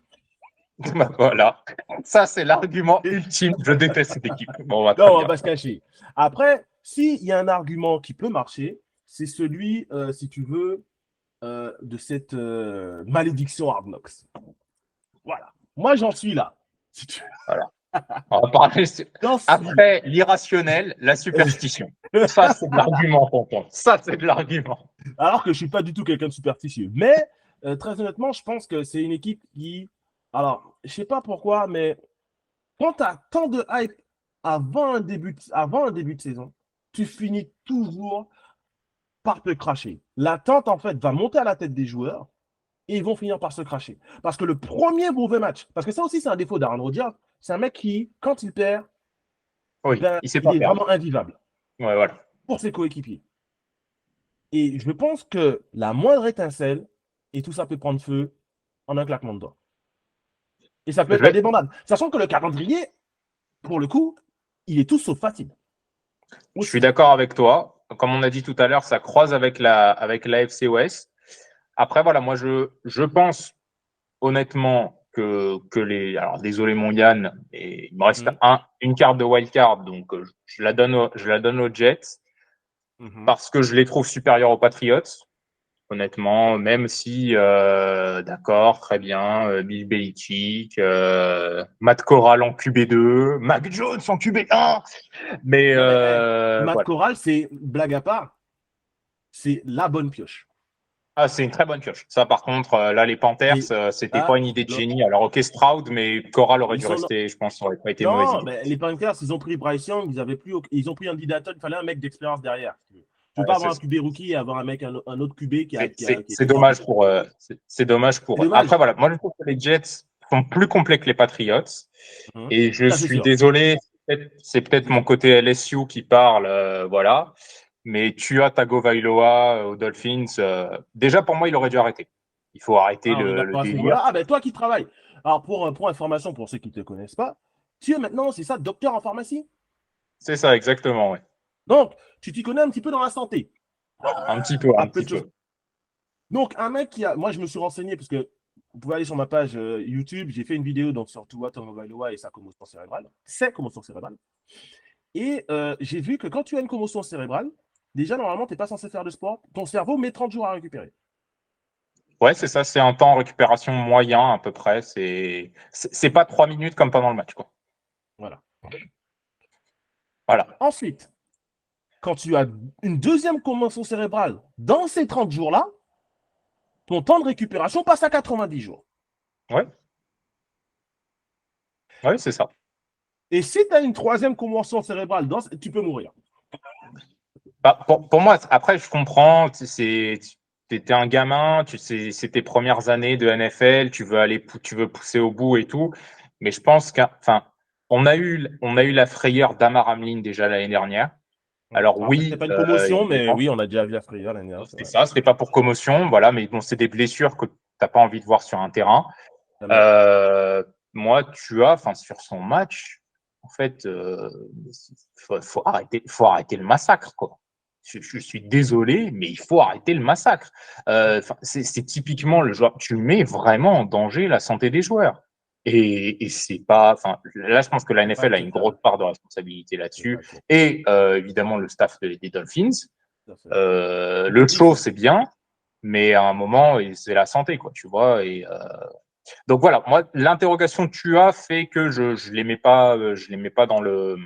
Voilà, ça c'est l'argument ultime. Je déteste cette équipe. Bon, on va pas se cacher. Après, s'il y a un argument qui peut marcher, c'est celui, si tu veux, de cette malédiction Hard Knocks. Voilà. Moi, j'en suis là. Si tu... Voilà. On va parler après l'irrationnel, la superstition. Ça, c'est de l'argument, tonton. Ça, c'est de l'argument. Alors que je ne suis pas du tout quelqu'un de superstitieux. Mais, très honnêtement, je pense que c'est une équipe qui... Alors, je ne sais pas pourquoi, mais quand tu as tant de hype avant un début de saison, tu finis toujours par te cracher. L'attente, en fait, va monter à la tête des joueurs et ils vont finir par se cracher. Parce que le premier mauvais match, parce que ça aussi, c'est un défaut d'Aaron Rodgers, c'est un mec qui, quand il perd, il est vraiment invivable voilà. pour ses coéquipiers. Et je pense que la moindre étincelle, et tout ça peut prendre feu en un claquement de doigts. Et ça peut Je être vais, indépendable. Sachant que le calendrier, pour le coup, il est tout sauf facile. je suis Aussi. d'accord avec toi. Comme on a dit tout à l'heure, ça croise avec la FC West. Après, voilà, moi, je pense honnêtement que les. Alors, désolé, mon Yann, mais il me reste Mhm. une carte de wildcard, donc je la donne aux Jets Mhm. parce que je les trouve supérieurs aux Patriots. Honnêtement, même si, d'accord, très bien, Bill Belichick, Matt Corral en QB2, Mac Jones en QB1, mais Non, mais Matt voilà. Corral, c'est, blague à part, c'est la bonne pioche. Ah, c'est une très bonne pioche. Ça, par contre, là, les Panthers, Et c'était pas là, une idée de génie. Alors, ok, Stroud, mais Corral aurait ils dû sont. rester, je pense, ça aurait pas été une mauvaise Non, idée. mais les Panthers, ils ont pris Bryce Young, ils ont pris Andy Dalton, il fallait un mec d'expérience derrière. Tu ne veux Ouais, pas avoir un QB rookie et avoir un autre QB qui est c'est déjà dommage compétent. pour, c'est dommage C'est pour eux. Après, dommage. voilà, moi, je trouve que les Jets sont plus complets que les Patriots. Mhm. Et je Ça, c'est suis sûr. désolé, c'est peut-être C'est mon sûr. côté LSU qui parle, voilà. Mais tu as Tagovailoa aux Dolphins. Déjà, pour moi, il aurait dû arrêter. Il faut arrêter Ah, on est le d'accord à ce délire. niveau-là. Ah, ben toi qui travailles. Alors, pour information, pour ceux qui ne te connaissent pas, tu es maintenant, c'est ça, docteur en pharmacie. C'est ça, exactement, ouais. Donc, tu t'y connais un petit peu dans la santé. Un petit peu, À un peu petit de choses. peu. Donc, un mec qui a. Moi, je me suis renseigné parce que vous pouvez aller sur ma page YouTube. J'ai fait une vidéo donc, sur Tua Tagovailoa et sa commotion cérébrale. C'est commotion cérébrale. Et j'ai vu que quand tu as une commotion cérébrale, déjà, normalement, tu n'es pas censé faire de sport. Ton cerveau met 30 jours à récupérer. Ouais, c'est ça, c'est un temps de récupération moyen à peu près. C'est pas 3 minutes comme pendant le match, quoi. Voilà. Voilà. Ensuite, quand tu as une deuxième commotion cérébrale dans ces 30 jours-là, ton temps de récupération passe à 90 jours. Ouais, ouais, c'est ça. Et si tu as une troisième commotion cérébrale, tu peux mourir. Bah, pour moi, après, je comprends. T'étais un gamin, c'est tes premières années de NFL, tu veux pousser au bout et tout. Mais je pense enfin, on a eu la frayeur d'Amar Hamlin déjà l'année dernière. Alors Après, c'était oui, pas une commotion, les mais gens, oui, on a déjà vu la frayeur l'année dernière, c'est c'est vrai. ça, c'était pas pour commotion, voilà. Mais bon, c'est des blessures que t'as pas envie de voir sur un terrain. Jamais. Euh, Moi, enfin, sur son match, en fait, faut arrêter le massacre, quoi. Je suis désolé, mais il faut arrêter le massacre. C'est typiquement le joueur, tu mets vraiment en danger la santé des joueurs. Et c'est pas, enfin, là, je pense que la C'est pas NFL a une grosse acceptable. part de responsabilité C'est pas là-dessus. acceptable. Et évidemment, le staff des Dolphins. Tout à fait. Le Le coaching show, staff. c'est bien, mais à un moment, c'est la santé, quoi, tu vois. Donc voilà, moi l'interrogation que tu as fait que je les mets pas, je les mets pas dans le,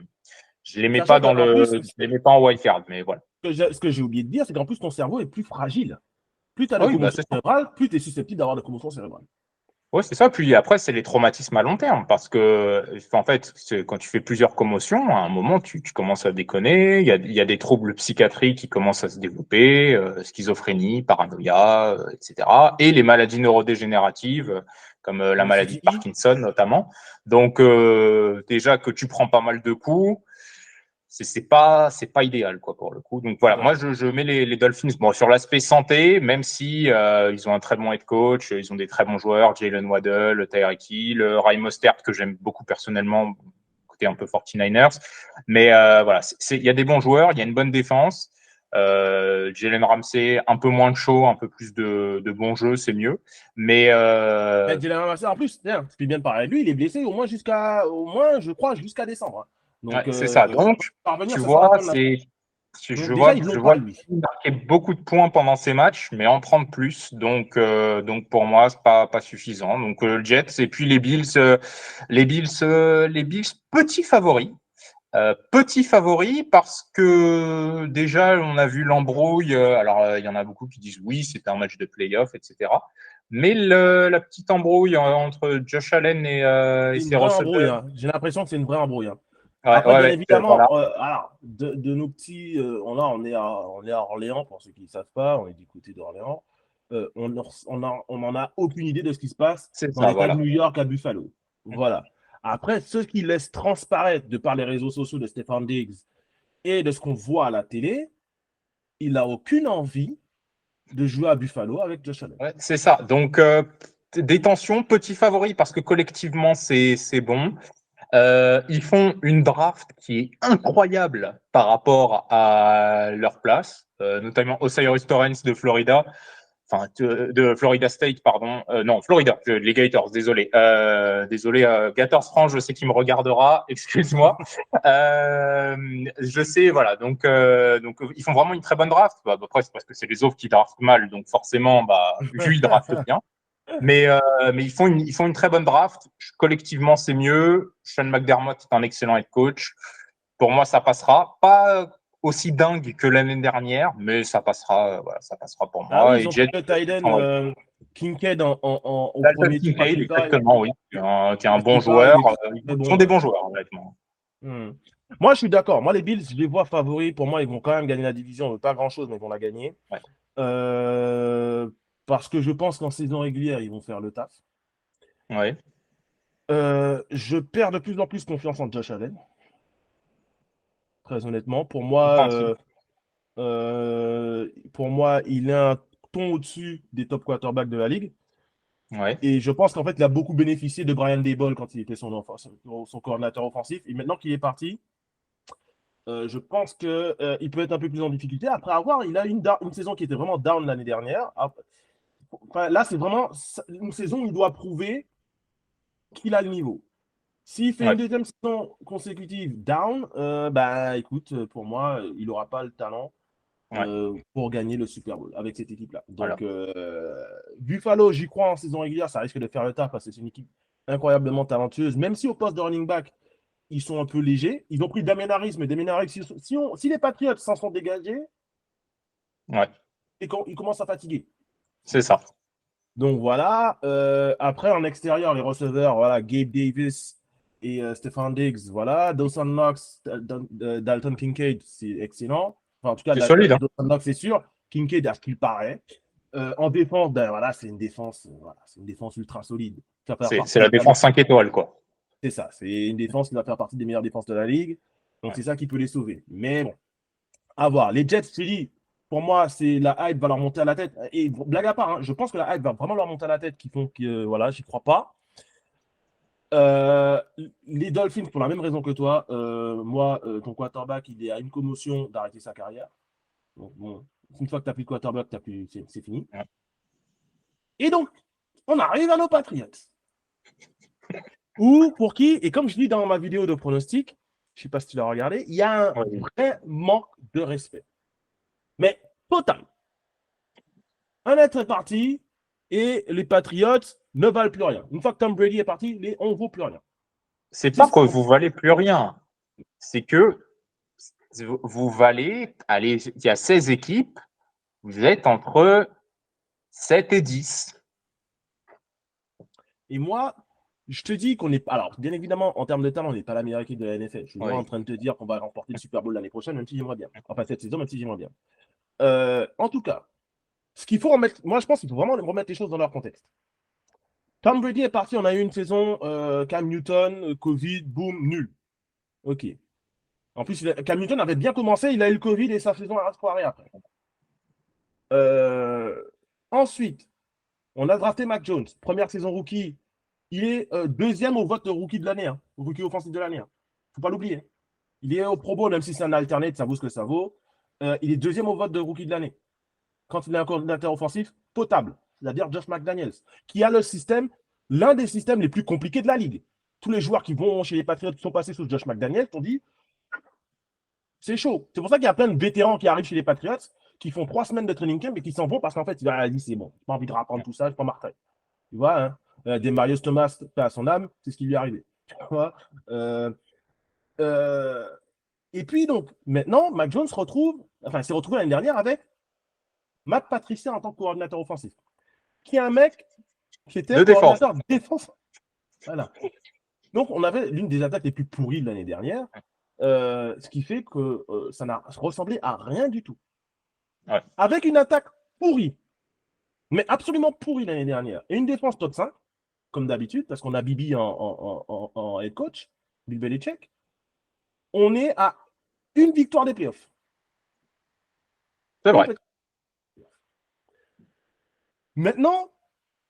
Sachant qu'en plus, je les mets pas en wildcard, mais voilà. ce que j'ai oublié de dire, c'est qu'en plus, ton cerveau est plus fragile. Plus tu as de Ah oui, bah commotion c'est ça. cérébrale, plus tu es susceptible d'avoir de commotion cérébrale. Ouais, c'est ça. Puis après, c'est les traumatismes à long terme parce que, en fait, quand tu fais plusieurs commotions, à un moment, tu commences à déconner. Il y a des troubles psychiatriques qui commencent à se développer, schizophrénie, paranoïa, etc. Et les maladies neurodégénératives, comme la Comme maladie de CTI. Parkinson notamment. Donc, déjà que tu prends pas mal de coups, c'est pas idéal quoi pour le coup. Donc Tout voilà, à moi fait. je mets les Dolphins bon sur l'aspect santé, même si ils ont un très bon head coach, ils ont des très bons joueurs, Jalen Waddle, Tyreek Hill, Raheem Mostert que j'aime beaucoup personnellement, côté un peu 49ers, mais voilà, il y a des bons joueurs, il y a une bonne défense. Jalen Ramsey, un peu moins de show, un peu plus de bon jeu, c'est mieux. Mais Eh, Jalen Ramsey, en plus, tiens, tu peux bien parler de lui, il est blessé au moins, je crois, jusqu'à décembre, hein. ouais, Donc, c'est ça. s'il Donc, peut parvenir, tu ce sera la vois, fin de la saison. Donc, déjà, ils ne Je l'ont vois pas, qu'il lui. marquer beaucoup de points pendant ces matchs, mais en prendre plus. Donc pour moi, c'est pas suffisant. Donc Jets et puis les Bills petits favoris parce que déjà on a vu l'embrouille. Alors il y en a beaucoup qui disent oui, c'était un match de playoff, etc. Mais la petite embrouille entre Josh Allen et C'est une ses vraie embrouille, receveurs. hein. J'ai l'impression que c'est une vraie embrouille, hein. Ouais, Après, bien ouais, ouais, évidemment, voilà. alors, de nos petits, on est à Orléans, pour ceux qui ne savent pas, on est du côté d'Orléans. On n'en a aucune idée de ce qui se passe C'est dans ça, l'État de voilà. New York à Buffalo. Voilà. Après, ceux qui laissent transparaître de par les réseaux sociaux de Stéphane Diggs et de ce qu'on voit à la télé, il n'a aucune envie de jouer à Buffalo avec Josh Allen. Ouais, c'est ça. Donc, des tensions, petit favori parce que collectivement, c'est bon. Ils font une draft qui est incroyable par rapport à leur place, notamment Osiris Torrance de Florida, enfin de Florida State, pardon. Non, Florida, les Gators, désolé. Désolé, Gators France, je sais qui me regardera, excuse-moi. Je sais, voilà. Donc, ils font vraiment une très bonne draft. Bah, après, c'est parce que c'est les autres qui draftent mal, donc forcément, bah, lui, il draft bien. Mais ils font une très bonne draft. Collectivement, c'est mieux. Sean McDermott est un excellent head coach. Pour moi, ça passera. Pas aussi dingue que l'année dernière, mais ça passera. Voilà, ça passera pour Ah oui, moi. ils Et ont pris Jet, le tight end Kincaid au Dalton premier tour à Kincaid, Utah. exactement, oui, qui est un bon Utah, il joueur. est très Ils sont bon. des Ouais. bons joueurs, honnêtement. Moi, je suis d'accord. Moi, les Bills, je les vois favoris. Pour moi, ils vont quand même gagner la division. Pas grand-chose, mais ils vont la gagner. Ouais. Parce que je pense qu'en saison régulière, ils vont faire le taf. Ouais. Je perds de plus en plus confiance en Josh Allen. Très honnêtement. Pour moi, il est un ton au-dessus des top quarterbacks de la ligue. Ouais. Et je pense qu'en fait, il a beaucoup bénéficié de Brian Daboll quand il était son coordinateur offensif. Et maintenant qu'il est parti, je pense qu'il peut être un peu plus en difficulté. Après avoir, il a une saison qui était vraiment down l'année dernière. Enfin, là, c'est vraiment une saison où il doit prouver qu'il a le niveau. S'il fait Ouais. une deuxième saison consécutive down, bah écoute, pour moi, il n'aura pas le talent Ouais. pour gagner le Super Bowl avec cette équipe-là. Voilà. Donc, Buffalo, j'y crois en saison régulière, ça risque de faire le taf parce que c'est une équipe incroyablement talentueuse. Même si au poste de running back, ils sont un peu légers. Ils ont pris Damien Harris, mais Damien Harris, si les Patriots s'en sont dégagés, Ouais. et ils commencent à fatiguer. C'est ça. Donc voilà. Après, en extérieur, les receveurs, voilà, Gabe Davis et Stefan Diggs, voilà. Dawson Knox, Dalton Kincaid, c'est excellent. Enfin, en tout cas, C'est solide, hein. Dawson Knox, c'est sûr. Kincaid, à ce qu'il paraît. En défense, ben voilà, c'est une défense ultra solide. Ça fait C'est partie la défense 5 étoiles, quoi. C'est ça, c'est une défense qui va faire partie des meilleures défenses de la ligue. Donc Ouais. c'est ça qui peut les sauver. Mais bon, à voir. Les Jets, je te dis, pour moi, c'est la hype va leur monter à la tête. Et blague à part, hein, je pense que la hype va vraiment leur monter à la tête qui font que, voilà, j'y crois pas. Euh, les Dolphins, pour la même raison que toi, moi, ton quarterback, il est à une commotion d'arrêter sa carrière. Donc, bon, une fois que tu n'as plus de quarterback, c'est fini. Ouais. Et donc, on arrive à nos Patriots. Ou pour qui, et comme je dis dans ma vidéo de pronostic, je ne sais pas si tu l'as regardé, il y a un vrai manque de respect. Mais total. Un être est parti et les Patriots ne valent plus rien. Une fois que Tom Brady est parti, on ne vaut plus rien. C'est pas que vous valez plus rien. C'est que vous valez, allez, il y a 16 équipes, vous êtes entre 7 et 10. Et moi, je te dis qu'on est. Alors, bien évidemment, en termes de talent, on n'est pas la meilleure équipe de la NFL. Je suis Oui. en train de te dire qu'on va remporter le Super Bowl l'année prochaine, même si j'aimerais bien. Enfin, cette saison, même si j'aimerais bien. En tout cas, ce qu'il faut remettre. Moi, je pense qu'il faut vraiment remettre les choses dans leur contexte. Tom Brady est parti, on a eu une saison, Cam Newton, Covid, boum, nul. Ok. En plus, Cam Newton avait bien commencé, il a eu le Covid et sa saison a foiré après. Euh, Ensuite, on a drafté Mac Jones, première saison rookie. Il est deuxième au vote de rookie de l'année, hein, rookie offensif de l'année. Faut pas l'oublier. Il est au Pro Bowl, même si c'est un alternate, ça vaut ce que ça vaut. Il est deuxième au vote de rookie de l'année. Quand il est un coordinateur offensif potable, c'est-à-dire Josh McDaniels, qui a le système, l'un des systèmes les plus compliqués de la ligue. Tous les joueurs qui vont chez les Patriots qui sont passés sous Josh McDaniels ont dit c'est chaud. C'est pour ça qu'il y a plein de vétérans qui arrivent chez les Patriots, qui font 3 semaines de training camp et qui s'en vont parce qu'en fait, ils disent c'est bon, j'ai pas envie de rapprendre tout ça, je prends ma retraite. Tu vois, hein des Marius Thomas, paix à son âme, c'est ce qui lui est arrivé. Tu vois et puis donc, maintenant, Mac Jones s'est retrouvé l'année dernière avec Matt Patricia en tant que coordinateur offensif, qui est un mec qui était De défense. coordinateur défense. Voilà. Donc, on avait l'une des attaques les plus pourries de l'année dernière, ce qui fait que ça n'a ressemblé à rien du tout. Ouais. Avec une attaque pourrie, mais absolument pourrie l'année dernière, et une défense top 5, comme d'habitude, parce qu'on a Bibi en head coach, Bill Belichick, on est à une victoire des playoffs. C'est vrai. Maintenant,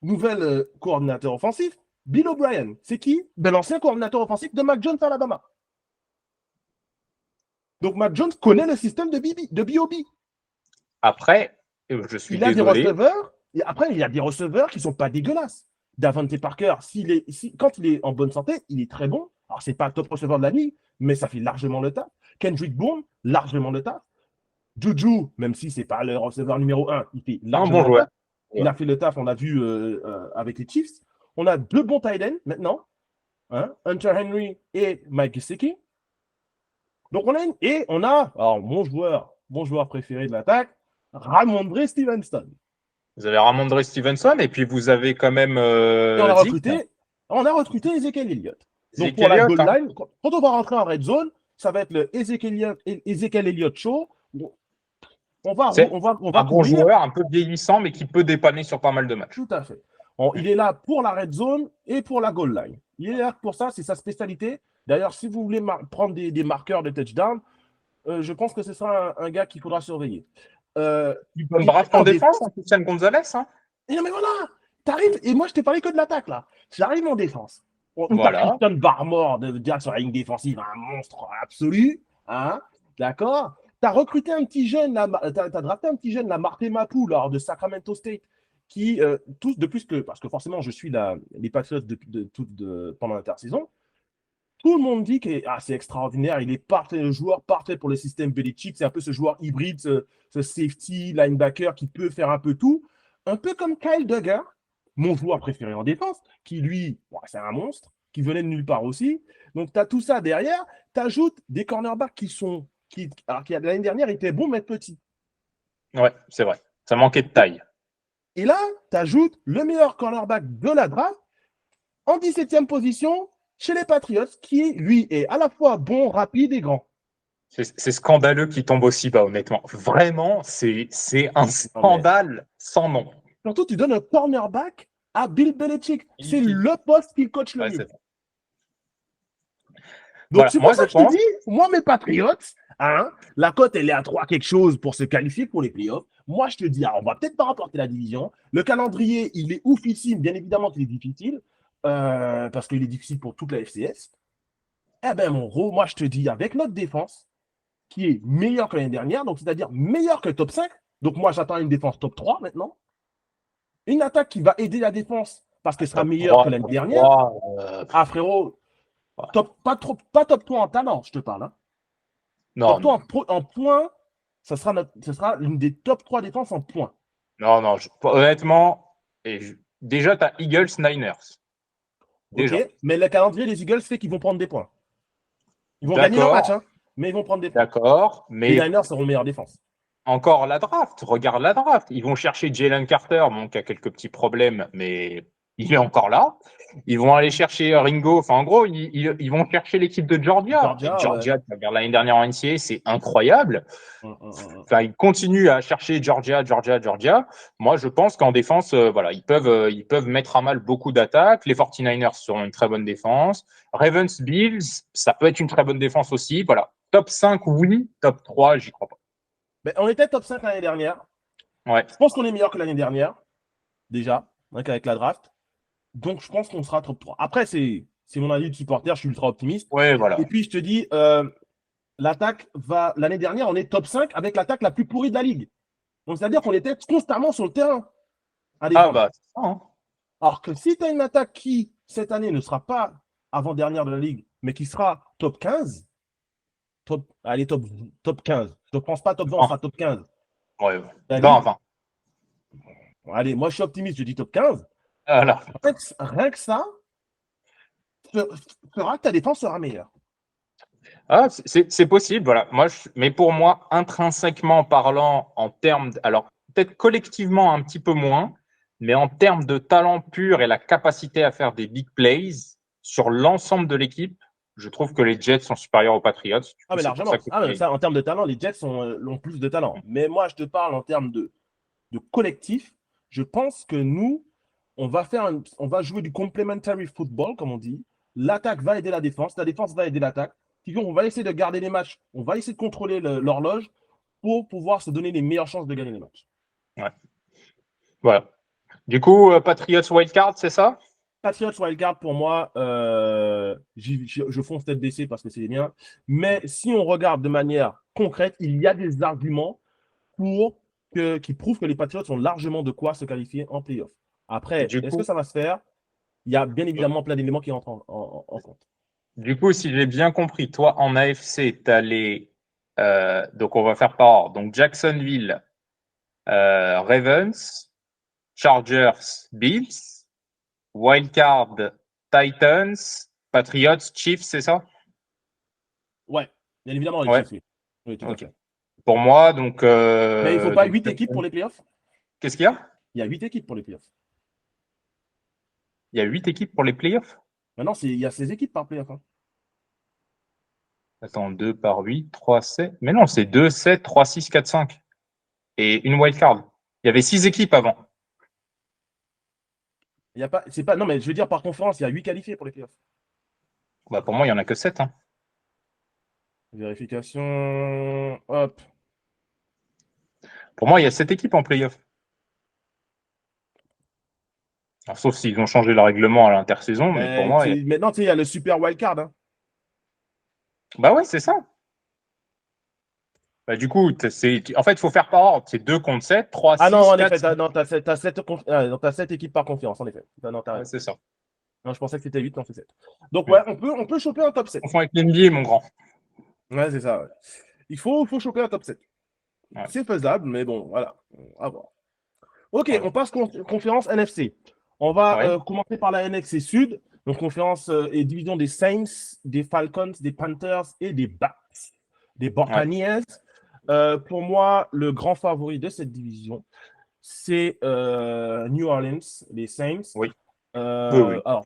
nouvel coordinateur offensif, Bill O'Brien. C'est qui? Ben, l'ancien coordinateur offensif de Mac Jones à Alabama. Donc, Mac Jones connaît le système de B.O.B. Après, je suis Il a des désolé. receveurs. Et après, il y a des receveurs qui ne sont pas dégueulasses. Davante Parker, quand il est en bonne santé, il est très bon. Alors, ce n'est pas le top receveur de la ligue, mais ça fait largement le taf. Kendrick Bourne, largement le taf. Juju, même si ce n'est pas le receveur numéro 1, il fait Un largement bon le joueur. taf. Il a fait le taf, on l'a vu avec les Chiefs. On a 2 bons tight ends maintenant, hein, Hunter Henry et Mike Gesicki. Donc on a alors, mon joueur préféré de l'attaque, Ramondre Stevenson. Vous avez Ramondre Stevenson et puis vous avez quand même Et Zeke. on a recruté Ezekiel Elliott. Donc Zeke pour la Elliott, goal hein. line, quand on va rentrer en red zone, ça va être le Ezekiel Elliott show. C'est On va un bon courir. joueur, un peu vieillissant, mais qui peut dépanner sur pas mal de matchs. Tout à fait. Il est là pour la red zone et pour la goal line. Il est là pour ça, c'est sa spécialité. D'ailleurs, si vous voulez prendre des marqueurs de touchdown, je pense que ce sera un gars qu'il faudra surveiller. Il peut me draft en défense, en Christian Gonzalez. Hein. Et non, mais voilà, t'arrives, et moi je t'ai parlé que de l'attaque là. J'arrive en défense. Voilà. T'as Christian Barmore de dire sur la ligne défensive, un monstre absolu. Hein, d'accord. T'as recruté un petit jeune, t'as drafté un petit jeune, la Marté Mapou, là, de Sacramento State, qui, tous, de plus que, parce que forcément je suis les Patriots pendant l'intersaison. Tout le monde dit que c'est extraordinaire, il est parfait, le joueur parfait pour le système Belichick. C'est un peu ce joueur hybride, ce safety, linebacker qui peut faire un peu tout. Un peu comme Kyle Duggar, mon joueur préféré en défense, qui lui, c'est un monstre, qui venait de nulle part aussi. Donc tu as tout ça derrière, tu ajoutes des cornerbacks alors qui l'année dernière étaient bons mais petits. Ouais, c'est vrai. Ça manquait de taille. Et là, tu ajoutes le meilleur cornerback de la draft en 17e position chez les Patriots, qui, lui, est à la fois bon, rapide et grand. C'est scandaleux qu'il tombe aussi bas, honnêtement. Vraiment, c'est un scandale sans nom. Surtout, tu donnes un cornerback à Bill Belichick. C'est le poste qu'il coach le mieux. Donc, voilà, c'est pour ça que je te dis, moi, mes Patriots, hein, la cote, elle est à 3 quelque chose pour se qualifier pour les playoffs. Moi, je te dis, on va peut-être pas remporter la division. Le calendrier, il est oufissime. Bien évidemment qu'il est difficile, parce qu'il est difficile pour toute la FCS. Eh bien, mon gros, moi, je te dis, avec notre défense, qui est meilleure que l'année dernière, donc c'est-à-dire meilleure que le top 5. Donc, moi, j'attends une défense top 3 maintenant. Une attaque qui va aider la défense parce qu'elle sera meilleure que l'année dernière. Ah, frérot, pas top 3 en talent, je te parle. Hein. Non, top 3 en points, ça sera l'une des top 3 défenses en points. Non, honnêtement, déjà, tu as Eagles, Niners. Déjà. Ok, mais le calendrier des Eagles fait qu'ils vont prendre des points. Ils vont gagner leur match, hein, mais ils vont prendre des points. D'accord, mais les Niners seront meilleure défense. Encore la draft, regarde la draft. Ils vont chercher Jalen Carter, qui a quelques petits problèmes, mais il est encore là. Ils vont aller chercher Ringo. Enfin, en gros, ils vont chercher l'équipe de Georgia. Georgia, tu regardes l'année dernière en NCAA, c'est incroyable. Enfin, ils continuent à chercher Georgia. Moi, je pense qu'en défense, ils peuvent mettre à mal beaucoup d'attaques. Les 49ers seront une très bonne défense. Ravens, Bills, ça peut être une très bonne défense aussi. Voilà. Top 5, oui. Top 3, j'y crois pas. Ben, on était top 5 l'année dernière. Ouais. Je pense qu'on est meilleur que l'année dernière, déjà, avec la draft. Donc, je pense qu'on sera top 3. Après, c'est mon avis de supporter, je suis ultra optimiste. Ouais, voilà. Et puis, je te dis, l'attaque va. L'année dernière, on est top 5 avec l'attaque la plus pourrie de la ligue. Donc, c'est-à-dire qu'on était constamment sur le terrain. C'est ça. Hein. Alors que si tu as une attaque qui, cette année, ne sera pas avant-dernière de la ligue, mais qui sera top 15, top 15. Je ne pense pas top 20, on sera top 15. Ouais. Enfin. Allez, moi, je suis optimiste, je dis top 15. Voilà. En fait, rien que ça fera que ta défense sera meilleure. Ah, c'est possible, voilà. Mais pour moi, intrinsèquement parlant, en termes, alors peut-être collectivement un petit peu moins, mais en termes de talent pur et la capacité à faire des big plays sur l'ensemble de l'équipe, je trouve que les Jets sont supérieurs aux Patriots. Mais largement. Ça, en termes de talent, les Jets ont plus de talent. Mais moi, je te parle en termes de collectif. Je pense que nous, on va jouer du complementary football, comme on dit. L'attaque va aider la défense va aider l'attaque. On va essayer de garder les matchs, on va essayer de contrôler l'horloge. pour pouvoir se donner les meilleures chances de gagner les matchs. Ouais. Voilà. Du coup, Patriots Wildcard, c'est ça? Patriots Wildcard, pour moi, je fonce tête baissée parce que c'est les miens. Mais si on regarde de manière concrète, il y a des arguments qui prouvent que les Patriots ont largement de quoi se qualifier en playoff. Après, Du est-ce que coup, ça va se faire? Il y a bien évidemment plein d'éléments qui entrent en compte. si j'ai bien compris, toi, en AFC, tu as les. Donc, on va faire par ordre. Donc, Jacksonville, Ravens, Chargers, Bills, Wildcard, Titans, Patriots, Chiefs, c'est ça? Ouais, bien évidemment, les Ouais, Chiefs, oui. Oui, tout à ok. fait. Pour moi, donc. Mais il ne faut pas 8 équipes pour les playoffs. Qu'est-ce qu'il y a? Il y a 8 équipes pour les playoffs. Il y a 8 équipes pour les playoffs? Maintenant, il y a 16 équipes par playoff. Hein. Attends, 2 par 8, 3, 7. Mais non, c'est 2, 7, 3, 6, 4, 5. Et une wildcard. Il y avait 6 équipes avant. Il y a pas, c'est pas, non, mais je veux dire, par conférence, il y a 8 qualifiés pour les playoffs. Bah, pour moi, il n'y en a que 7. Hein. Vérification. Hop. Pour moi, il y a 7 équipes en playoff. Alors, sauf s'ils ont changé le règlement à l'intersaison, mais pour moi. Maintenant, il y a le super wildcard. Hein. Bah ouais, c'est ça. Bah, du coup, en fait, il faut faire par ordre. C'est 2 contre 7, 3, Ah non, 6, en 4, effet, 5. t'as 7 équipes par conférence, en effet. Non, t'as Ouais, raison. c'est ça. Non, je pensais que c'était 8, non, c'est 7. Donc, Ouais. ouais, on peut choper un top 7. On confond avec l'NBA, mon grand. Ouais, c'est ça. Ouais. Il faut choper un top 7. Ouais. C'est faisable, mais bon, voilà. À voir. Ok, Ouais. on passe conférence NFC. On va Ouais. commencer par la NFC Sud. Donc, conférence et division des Saints, des Falcons, des Panthers et des Bucks, des Ouais. Buccaneers. Pour moi, le grand favori de cette division, c'est New Orleans, les Saints. Oui. Oui, Euh, oui. alors,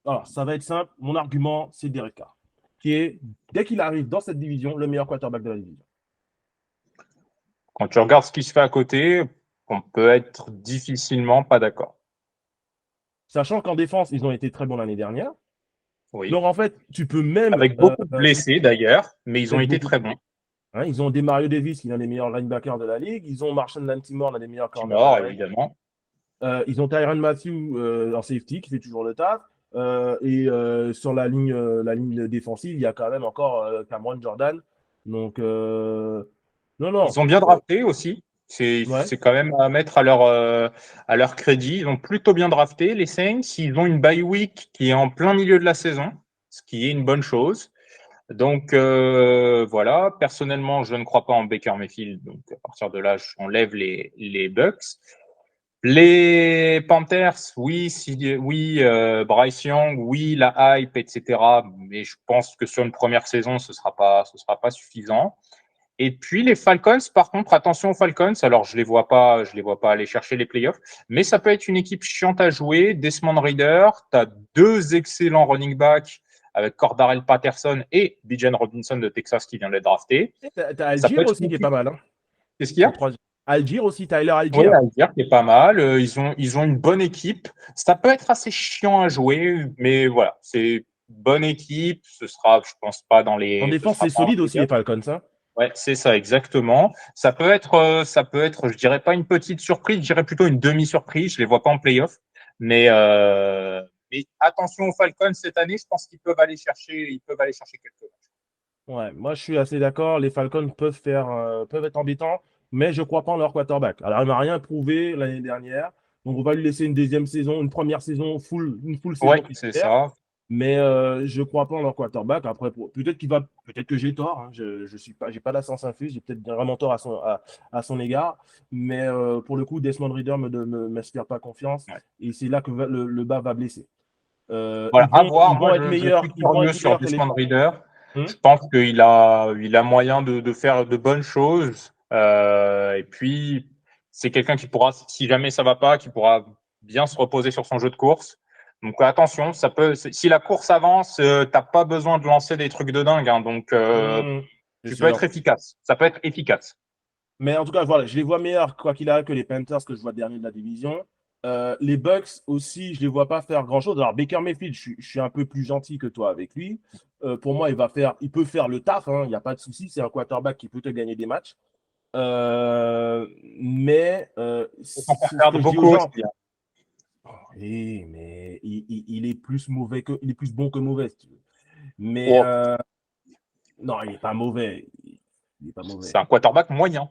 alors, ça va être simple. Mon argument, c'est Derek Carr, qui est, dès qu'il arrive dans cette division, le meilleur quarterback de la division. Quand tu regardes ce qui se fait à côté, on peut être difficilement pas d'accord. Sachant qu'en défense, ils ont été très bons l'année dernière. Oui. Donc, en fait, tu peux même, Avec beaucoup de blessés d'ailleurs, mais ils ont avec été beaucoup. très bons. Hein, ils ont des Mario Davis, qui est l'un des meilleurs linebackers de la ligue. Ils ont Marshall Lattimore, l'un des meilleurs corners de Timor, la ligue. évidemment. Ils ont Tyrann Mathieu en safety, qui fait toujours le taf. Sur la ligne défensive, il y a quand même encore Cameron Jordan. Donc, non, Ils non. ont bien drafté aussi. Ouais. C'est quand même à mettre à leur crédit. Ils ont plutôt bien drafté, les Saints. Ils ont une bye week qui est en plein milieu de la saison, ce qui est une bonne chose. Donc voilà, personnellement, je ne crois pas en Baker Mayfield. Donc à partir de là, j'enlève les Bucks. Les Panthers, oui, oui, Bryce Young, oui, la hype, etc. Mais je pense que sur une première saison, ce sera pas suffisant. Et puis les Falcons, par contre, attention aux Falcons. Alors je les vois pas aller chercher les playoffs, mais ça peut être une équipe chiante à jouer. Desmond Ridder, tu as 2 excellents running backs avec Cordarrelle Patterson et Bijan Robinson de Texas qui vient d'être drafté. T'as Ça peut Algier être aussi une qui est équipe. pas mal. Hein, Qu'est-ce qu'il y en a? troisième. Algier aussi, Tyler Oui, Algier. à dire qui est pas mal. Ils ont une bonne équipe. Ça peut être assez chiant à jouer, mais voilà, c'est une bonne équipe. Ce sera, je pense pas En ce défense, sera c'est pas un solide aussi, les playoff. Falcons. Hein. Ouais, c'est ça, exactement. Ça peut être, je dirais pas une petite surprise, je dirais plutôt une demi-surprise. Je les vois pas en playoff, mais attention aux Falcons cette année. Je pense ils peuvent aller chercher quelque chose. Ouais, moi je suis assez d'accord. Les Falcons peuvent être embêtants, mais je ne crois pas en leur quarterback. Alors, il m'a rien prouvé l'année dernière, donc on va lui laisser une deuxième saison, une première saison une full Ouais, saison qui c'est perd. ça. Mais je ne crois pas en leur quarterback. Après, peut-être que j'ai tort. Hein. Je suis pas, j'ai pas la science infuse. J'ai peut-être vraiment tort à son égard. Mais pour le coup, Desmond Ridder m'inspire pas confiance, Ouais. et c'est là que le bas va blesser. Voilà, Ils à vont, voir. ils Moi, vont être je meilleurs. suis Ils vont curieux être sur meilleurs que les. Desmond Ridder. Hmm. Je pense il a moyen de faire de bonnes choses. Et puis, c'est quelqu'un qui pourra, si jamais ça va pas, qui pourra bien se reposer sur son jeu de course. Donc attention, si la course avance, t'as pas besoin de lancer des trucs de dingue. Hein. Donc C'est tu peux être sûr. efficace. Ça peut être efficace. Mais en tout cas, voilà, je les vois meilleurs, quoi qu'il arrive, que les Panthers, que je vois dernier de la division. Les Bucks aussi, je ne les vois pas faire grand-chose. Alors, Baker Mayfield, je suis un peu plus gentil que toi avec lui. Pour moi, il peut faire le taf, hein, il n'y a pas de souci. C'est un quarterback qui peut te gagner des matchs. Mais On peut c'est ce que perdre je dis aux beaucoup aussi, gens. hein. Oh, oui, mais il est plus mauvais il est plus bon que mauvais, si tu veux. Mais Oh, non, il n'est pas mauvais. Il est pas c'est mauvais. un quarterback moyen.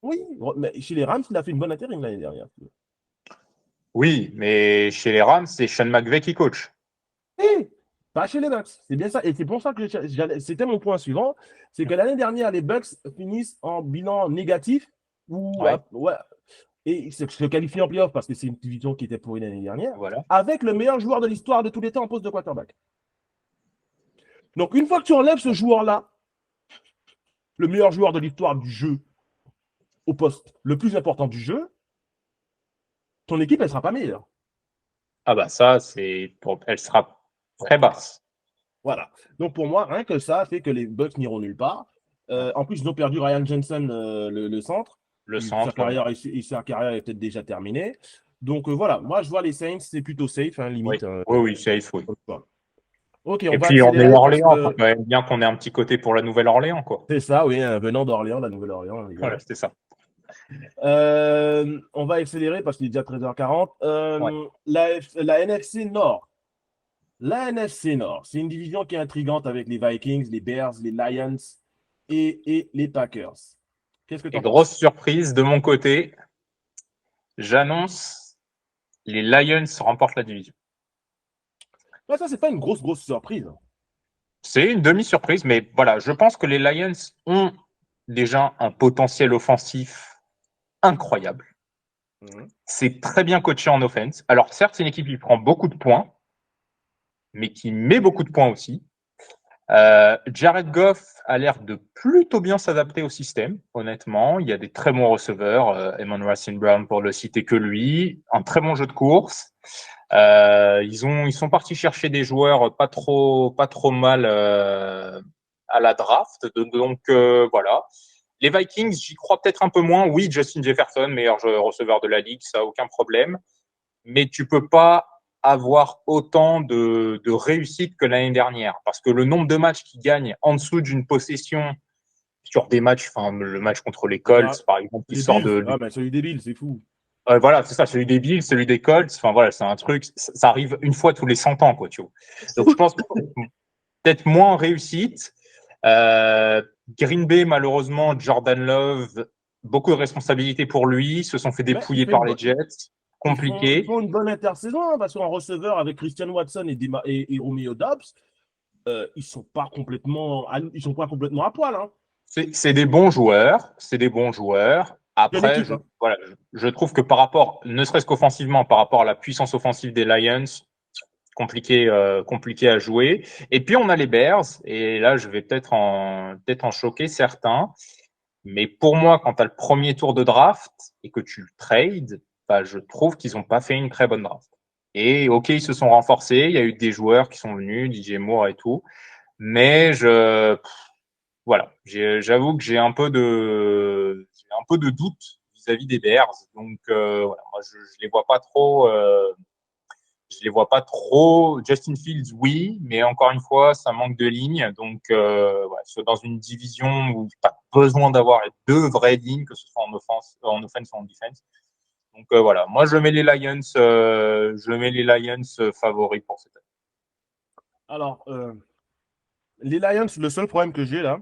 Oui, mais chez les Rams, il a fait une bonne intérim l'année dernière. Oui, mais chez les Rams, c'est Sean McVay qui coach. Eh, pas chez les Bucks. C'est bien ça. Et c'est pour ça que c'était mon point suivant. C'est que l'année dernière, les Bucks finissent en bilan négatif ou Ouais, ouais, et ils se qualifient en playoff parce que c'est une division qui était pourrie l'année dernière, voilà. avec le meilleur joueur de l'histoire de tous les temps en poste de quarterback. Donc, une fois que tu enlèves ce joueur-là, le meilleur joueur de l'histoire du jeu au poste le plus important du jeu, ton équipe, elle ne sera pas meilleure. Ah bah ça, elle sera très basse. Voilà. Donc, pour moi, rien que ça fait que les Bucks n'iront nulle part. Ouais. En plus, ils ont perdu Ryan Jensen, le centre. Le centre, Sa carrière est peut-être déjà terminée. Donc, voilà. Moi, je vois les Saints, c'est plutôt safe, hein, oui, limite. oui, oui, safe, oui. Ok, on Et va puis en accélérer parce Orléans, faut que quand même bien qu'on ait un petit côté pour la Nouvelle-Orléans, quoi. c'est ça, oui, venant d'Orléans, la Nouvelle-Orléans, Voilà, évidemment. c'était ça. On va accélérer parce qu'il est déjà 13h40. Ouais. La NFC Nord. La NFC Nord, c'est une division qui est intrigante avec les Vikings, les Bears, les Lions et les Packers. Qu'est-ce que tu Et en penses? grosse surprise de mon côté, j'annonce les Lions remportent la division. Ouais, ça, c'est pas une grosse surprise. C'est une demi-surprise, mais voilà, je pense que les Lions ont déjà un potentiel offensif incroyable. C'est très bien coaché en offense. Alors certes, c'est une équipe qui prend beaucoup de points, mais qui met beaucoup de points aussi. Jared Goff a l'air de plutôt bien s'adapter au système, honnêtement. Il y a des très bons receveurs, Emmanuel St. Brown pour le citer que lui, un très bon jeu de course. Ils sont partis chercher des joueurs pas trop mal à la draft. Donc voilà. Les Vikings, j'y crois peut-être un peu moins. Oui, Justin Jefferson, meilleur receveur de la ligue, ça aucun problème. Mais tu peux pas avoir autant de réussite que l'année dernière. Parce que le nombre de matchs qu'ils gagnent en dessous d'une possession sur des matchs, enfin le match contre les Colts, par exemple, qui Les sort Bills, de, ah ben celui des Bills, c'est fou. voilà, c'est ça, celui des Bills, celui des Colts, enfin voilà, c'est un truc, ça arrive une fois tous les 100 ans, quoi, tu vois. Donc je pense peut-être moins réussite. Green Bay, malheureusement, Jordan Love, beaucoup de responsabilités pour lui, se sont fait Mais dépouiller par les Jets, ils compliqué. font une bonne intersaison hein, parce qu'en receveur avec Christian Watson et Romeo Dobbs, ils sont pas complètement à poil. Hein. C'est des bons joueurs, c'est des bons joueurs. Quelle Après, équipe hein. voilà, je trouve que par rapport, ne serait-ce qu'offensivement, par rapport à la puissance offensive des Lions, compliqué à jouer. Et puis on a les Bears, et là je vais peut-être en choquer certains. Mais pour moi, quand tu as le premier tour de draft et que tu le trades, bah, je trouve qu'ils n'ont pas fait une très bonne draft. Et ok, ils se sont renforcés, il y a eu des joueurs qui sont venus, DJ Moore et tout, mais voilà, j'avoue que j'ai un peu de doute vis-à-vis des Bears. Donc voilà, moi je les vois pas trop. Je les vois pas trop. Justin Fields, oui, mais encore une fois, ça manque de lignes. Donc, dans une division où tu as besoin d'avoir les deux vraies lignes, que ce soit en offense ou en defense. Donc voilà, moi je mets les Lions favoris pour cette année. Alors, les Lions, le seul problème que j'ai là,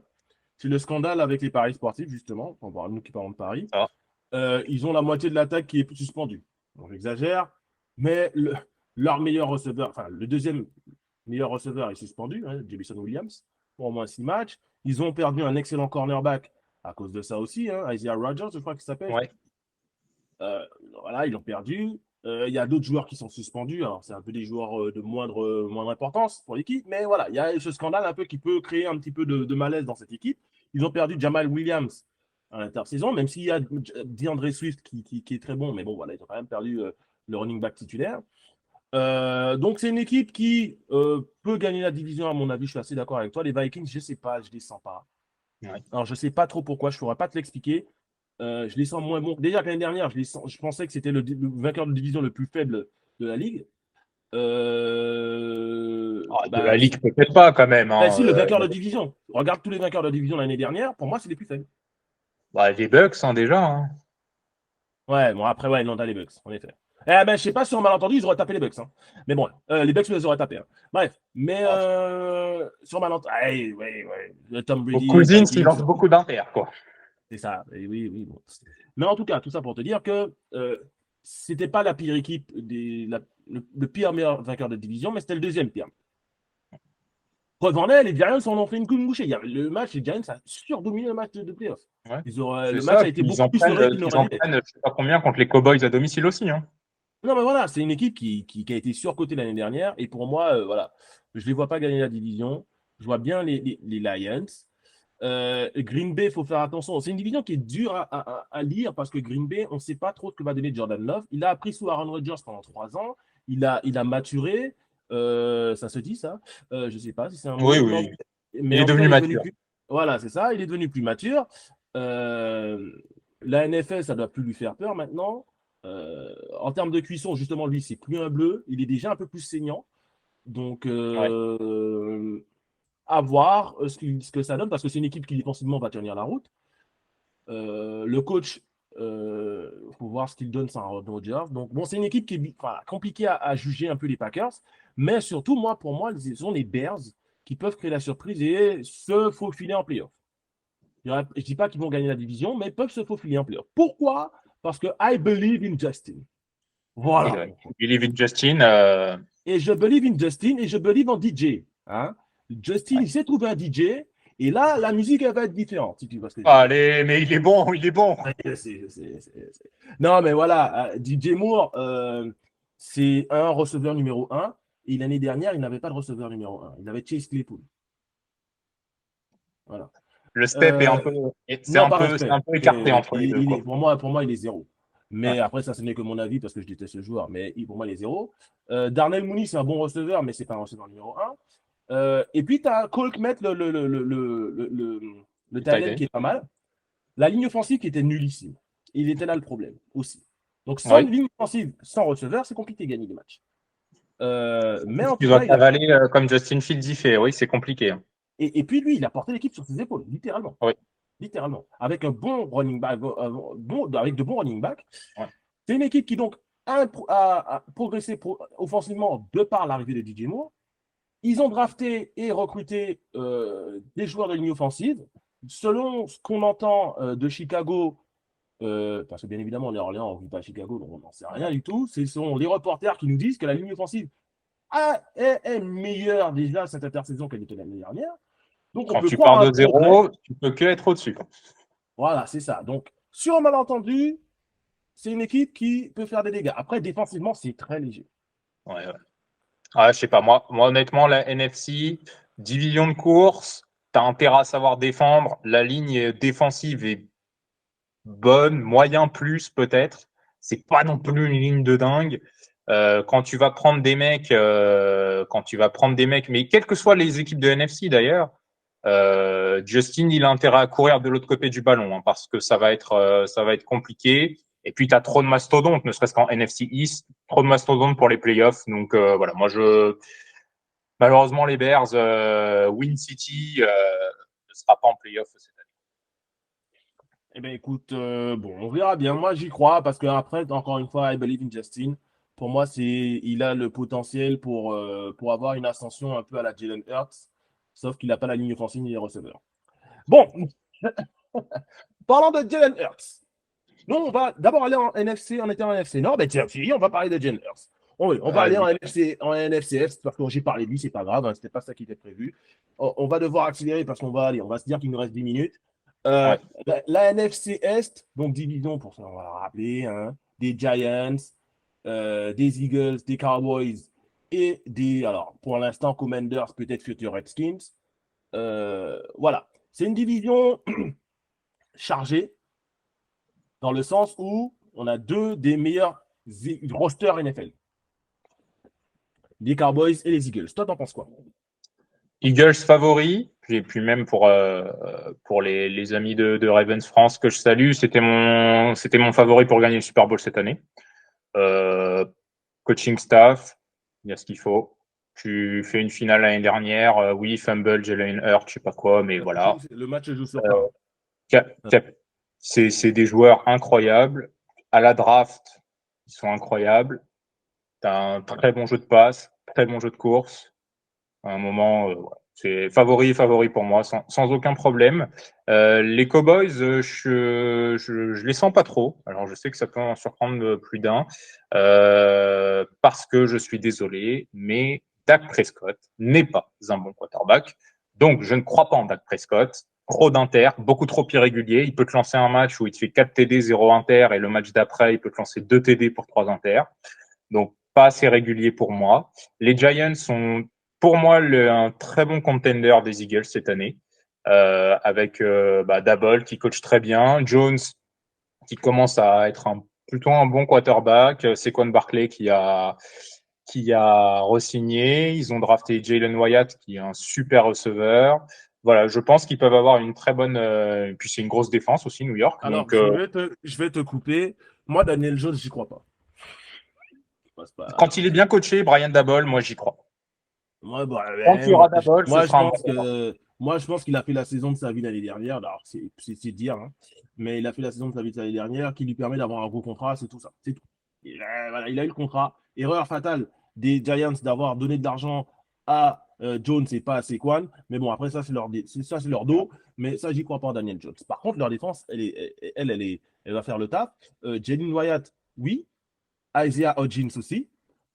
c'est le scandale avec les paris sportifs, justement. On va nous qui parlons de paris. Ça. Ils ont la moitié de l'attaque qui est suspendue. On j'exagère, mais leur meilleur receveur, enfin, le deuxième meilleur receveur est suspendu, hein, Jamison Williams, pour au moins 6 matchs. Ils ont perdu un excellent cornerback à cause de ça aussi, hein, Isaiah Rodgers, je crois qu'il s'appelle. Ouais. Voilà, ils l'ont perdu. Il y a d'autres joueurs qui sont suspendus. Alors, c'est un peu des joueurs de moindre importance pour l'équipe. Mais voilà, il y a ce scandale un peu qui peut créer un petit peu de malaise dans cette équipe. Ils ont perdu Jamal Williams à l'intersaison, même s'il y a DeAndre Swift qui est très bon. Mais bon, voilà, ils ont quand même perdu le running back titulaire. Donc, c'est une équipe qui peut gagner la division, à mon avis. Je suis assez d'accord avec toi. Les Vikings, je ne sais pas, je ne les sens pas. Ouais. Alors, je ne sais pas trop pourquoi. Je ne pourrais pas te l'expliquer. Je les sens moins bons. Déjà que l'année dernière, je pensais que c'était le vainqueur de division le plus faible de la ligue. De la Ligue, peut-être pas quand même. Hein. Si, le vainqueur de division. Regarde tous les vainqueurs de division l'année dernière. Pour moi, c'est les plus faibles. Bah, les Bucks, hein, déjà. Hein. Ouais, bon, après, ouais, non, t'as les Bucks, en effet. Eh ben, je sais pas si on malentendu, ils auraient tapé les Bucks. Hein. Mais bon, les Bucks les auraient tapés. Hein. Bref, mais Bon. sur malentendu. Ouais, ouais, ouais. Le Tom Aux Brady, Cousins, il Vikings, lance beaucoup d'inter, quoi. c'est ça. Et oui, oui. Bon. Mais en tout cas, tout ça pour te dire que c'était pas la pire équipe, le pire meilleur vainqueur de division, mais c'était le deuxième pire. Preuve en est, les Giants en ont fait une coupe bouchée. Le match, les Giants a surdominé le match de playoff. Ouais. Le C'est match ça. a été Puis beaucoup plus serré qu'il ils n'aurait en dû l'être. prennent, je sais pas combien, contre les Cowboys à domicile aussi. Hein. Non, mais voilà, c'est une équipe qui a été surcotée l'année dernière. Et pour moi, voilà, je ne les vois pas gagner la division. Je vois bien les Lions. Green Bay, il faut faire attention. C'est une division qui est dure à lire parce que Green Bay, on ne sait pas trop ce que va donner Jordan Love. Il a appris sous Aaron Rodgers pendant 3 ans. Il a maturé. Ça se dit, ça? Je ne sais pas si c'est un Oui, mot. oui. Il Mais est en tout cas, devenu il est devenu mature. plus. Voilà, c'est ça. Il est devenu plus mature. Euh, la NFL, ça ne doit plus lui faire peur maintenant. En termes de cuisson, justement, lui, c'est plus un bleu. Il est déjà un peu plus saignant. Donc, Ouais. à voir ce que ça donne, parce que c'est une équipe qui défensivement va tenir la route. Le coach, il faut voir ce qu'il donne sans Aaron Rodgers. Donc, bon, c'est une équipe qui est compliquée à juger un peu les Packers. Mais surtout, pour moi, ce sont les Bears qui peuvent créer la surprise et se faufiler en playoff. Je ne dis pas qu'ils vont gagner la division, mais ils peuvent se faufiler en playoff. Pourquoi? Parce que I believe in Justin. Voilà Ouais. pourquoi. Believe in Justin. Et je believe in Justin et je believe en DJ. Hein? Justin, Ouais. il s'est trouvé un DJ et là, la musique, elle va être différente, si tu vois ce que je veux dire. Allez, mais il est bon, il est bon. Non, mais voilà, DJ Moore, c'est un receveur numéro un. Et l'année dernière, il n'avait pas de receveur numéro un. Il avait Chase Claypool. Voilà. Le step est un Euh, peu, non, par c'est un respect. peu écarté entre les deux, quoi. Pour moi, il est zéro. Ouais. Mais après, ça, ce n'est que mon avis parce que je déteste ce joueur. Mais pour moi, il est zéro. Darnell Mooney, c'est un bon receveur, mais c'est pas un receveur numéro un. Et puis, tu as Cole Kmet, le Le tight tight end end. qui est pas mal. La ligne offensive qui était nullissime. Il était là le problème aussi. Donc, sans Oui. ligne offensive, sans receveur, c'est compliqué de gagner des matchs. Mais en Tu tout dois cas, t'avaler comme Justin Fields y fait. Oui, c'est compliqué. Hein. et puis lui, il a porté l'équipe sur ses épaules, littéralement. Oui. Littéralement. Avec un bon running back, avec de bons running backs. Ouais. C'est une équipe qui donc a progressé offensivement de par l'arrivée de DJ Moore. Ils ont drafté et recruté des joueurs de ligne offensive. Selon ce qu'on entend de Chicago, parce que bien évidemment, on est à Orléans, on ne vit pas à Chicago, donc on n'en sait rien du tout. Ce sont les reporters qui nous disent que la ligne offensive est meilleure déjà cette intersaison qu'elle était l'année dernière. Donc on Quand peut tu croire pars à un de progrès. zéro, tu peux que être au-dessus. Voilà, c'est ça. Donc, sur un malentendu, c'est une équipe qui peut faire des dégâts. Après, défensivement, c'est très léger. Ouais, ouais. Ah, je sais pas, moi, honnêtement, la NFC, division de course, tu as intérêt à savoir défendre. La ligne défensive est bonne, moyen plus peut-être. C'est pas non plus une ligne de dingue. Quand tu vas prendre des mecs, mais quelles que soient les équipes de NFC d'ailleurs, Justin, il a intérêt à courir de l'autre côté du ballon hein, parce que ça va être compliqué. Et puis, tu as trop de mastodontes, ne serait-ce qu'en NFC East, trop de mastodontes pour les playoffs. Donc, voilà, malheureusement, les Bears, Win City ne sera pas en playoff cette année. Eh bien, écoute, bon, on verra bien. Moi, j'y crois parce que après, encore une fois, I believe in Justin. Pour moi, il a le potentiel pour avoir une ascension un peu à la Jalen Hurts, sauf qu'il n'a pas la ligne offensive ni les receveurs. Bon, parlant de Jalen Hurts, nous, on va d'abord aller en NFC. On était en NFC Nord. Ben tiens, si, on va parler de Jalen Hurts. Oui, on va aller Vas-y. en NFC Est parce que j'ai parlé de lui, c'est pas grave, hein, c'était pas ça qui était prévu. On va devoir accélérer parce on va se dire qu'il nous reste 10 minutes. Euh, Ouais. la NFC Est, donc division pour ça, on va le rappeler, hein, des Giants, des Eagles, des Cowboys et alors pour l'instant, Commanders, peut-être Future Redskins. Voilà, c'est une division chargée dans le sens où on a deux des meilleurs rosters NFL, les Cowboys et les Eagles. Toi, t'en penses quoi? Eagles favori, et puis même pour les amis de Ravens France que je salue, c'était mon favori pour gagner le Super Bowl cette année. Coaching staff, il y a ce qu'il faut. Tu fais une finale l'année dernière, oui, fumble, Jalen Hurts, je sais pas quoi, mais voilà. Le match se joue sur quoi? Cap, cap, C'est des joueurs incroyables. À la draft, ils sont incroyables. Tu as un très bon jeu de passe, très bon jeu de course. À un moment, ouais, c'est favori pour moi, sans aucun problème. Les Cowboys, je les sens pas trop. Alors, je sais que ça peut en surprendre plus d'un, parce que je suis désolé, mais Dak Prescott n'est pas un bon quarterback. Donc, je ne crois pas en Dak Prescott. Trop d'inter, beaucoup trop irrégulier. Il peut te lancer un match où il te fait 4 TD, 0 inter, et le match d'après, il peut te lancer 2 TD pour 3 inter. Donc, pas assez régulier pour moi. Les Giants sont, pour moi, un très bon contender des Eagles cette année, avec Daboll qui coach très bien, Jones qui commence à être plutôt un bon quarterback, Saquon Barkley qui a re-signé. Ils ont drafté Jalen Wyatt, qui est un super receveur. Voilà, je pense qu'ils peuvent avoir une très bonne. Puis c'est une grosse défense aussi, New York. Alors, Donc, je vais te couper. Moi, Daniel Jones, j'y crois pas. quand il est bien coaché, Brian Daboll, moi j'y crois. Moi, Quand il y aura Daboll, ce sera un bon. Moi, je pense qu'il a fait la saison de sa vie l'année dernière. Alors, c'est dire, hein. Mais il a fait la saison de sa vie de l'année dernière qui lui permet d'avoir un gros contrat, c'est tout ça. C'est tout. Il a eu le contrat. Erreur fatale des Giants d'avoir donné de l'argent à Jones et pas à Saquon. Mais bon, après, ça, c'est leur dos. Mais ça, j'y crois pas en Daniel Jones. Par contre, leur défense, elle va faire le taf. Jalen Wyatt, oui. Isaiah Hodgins aussi.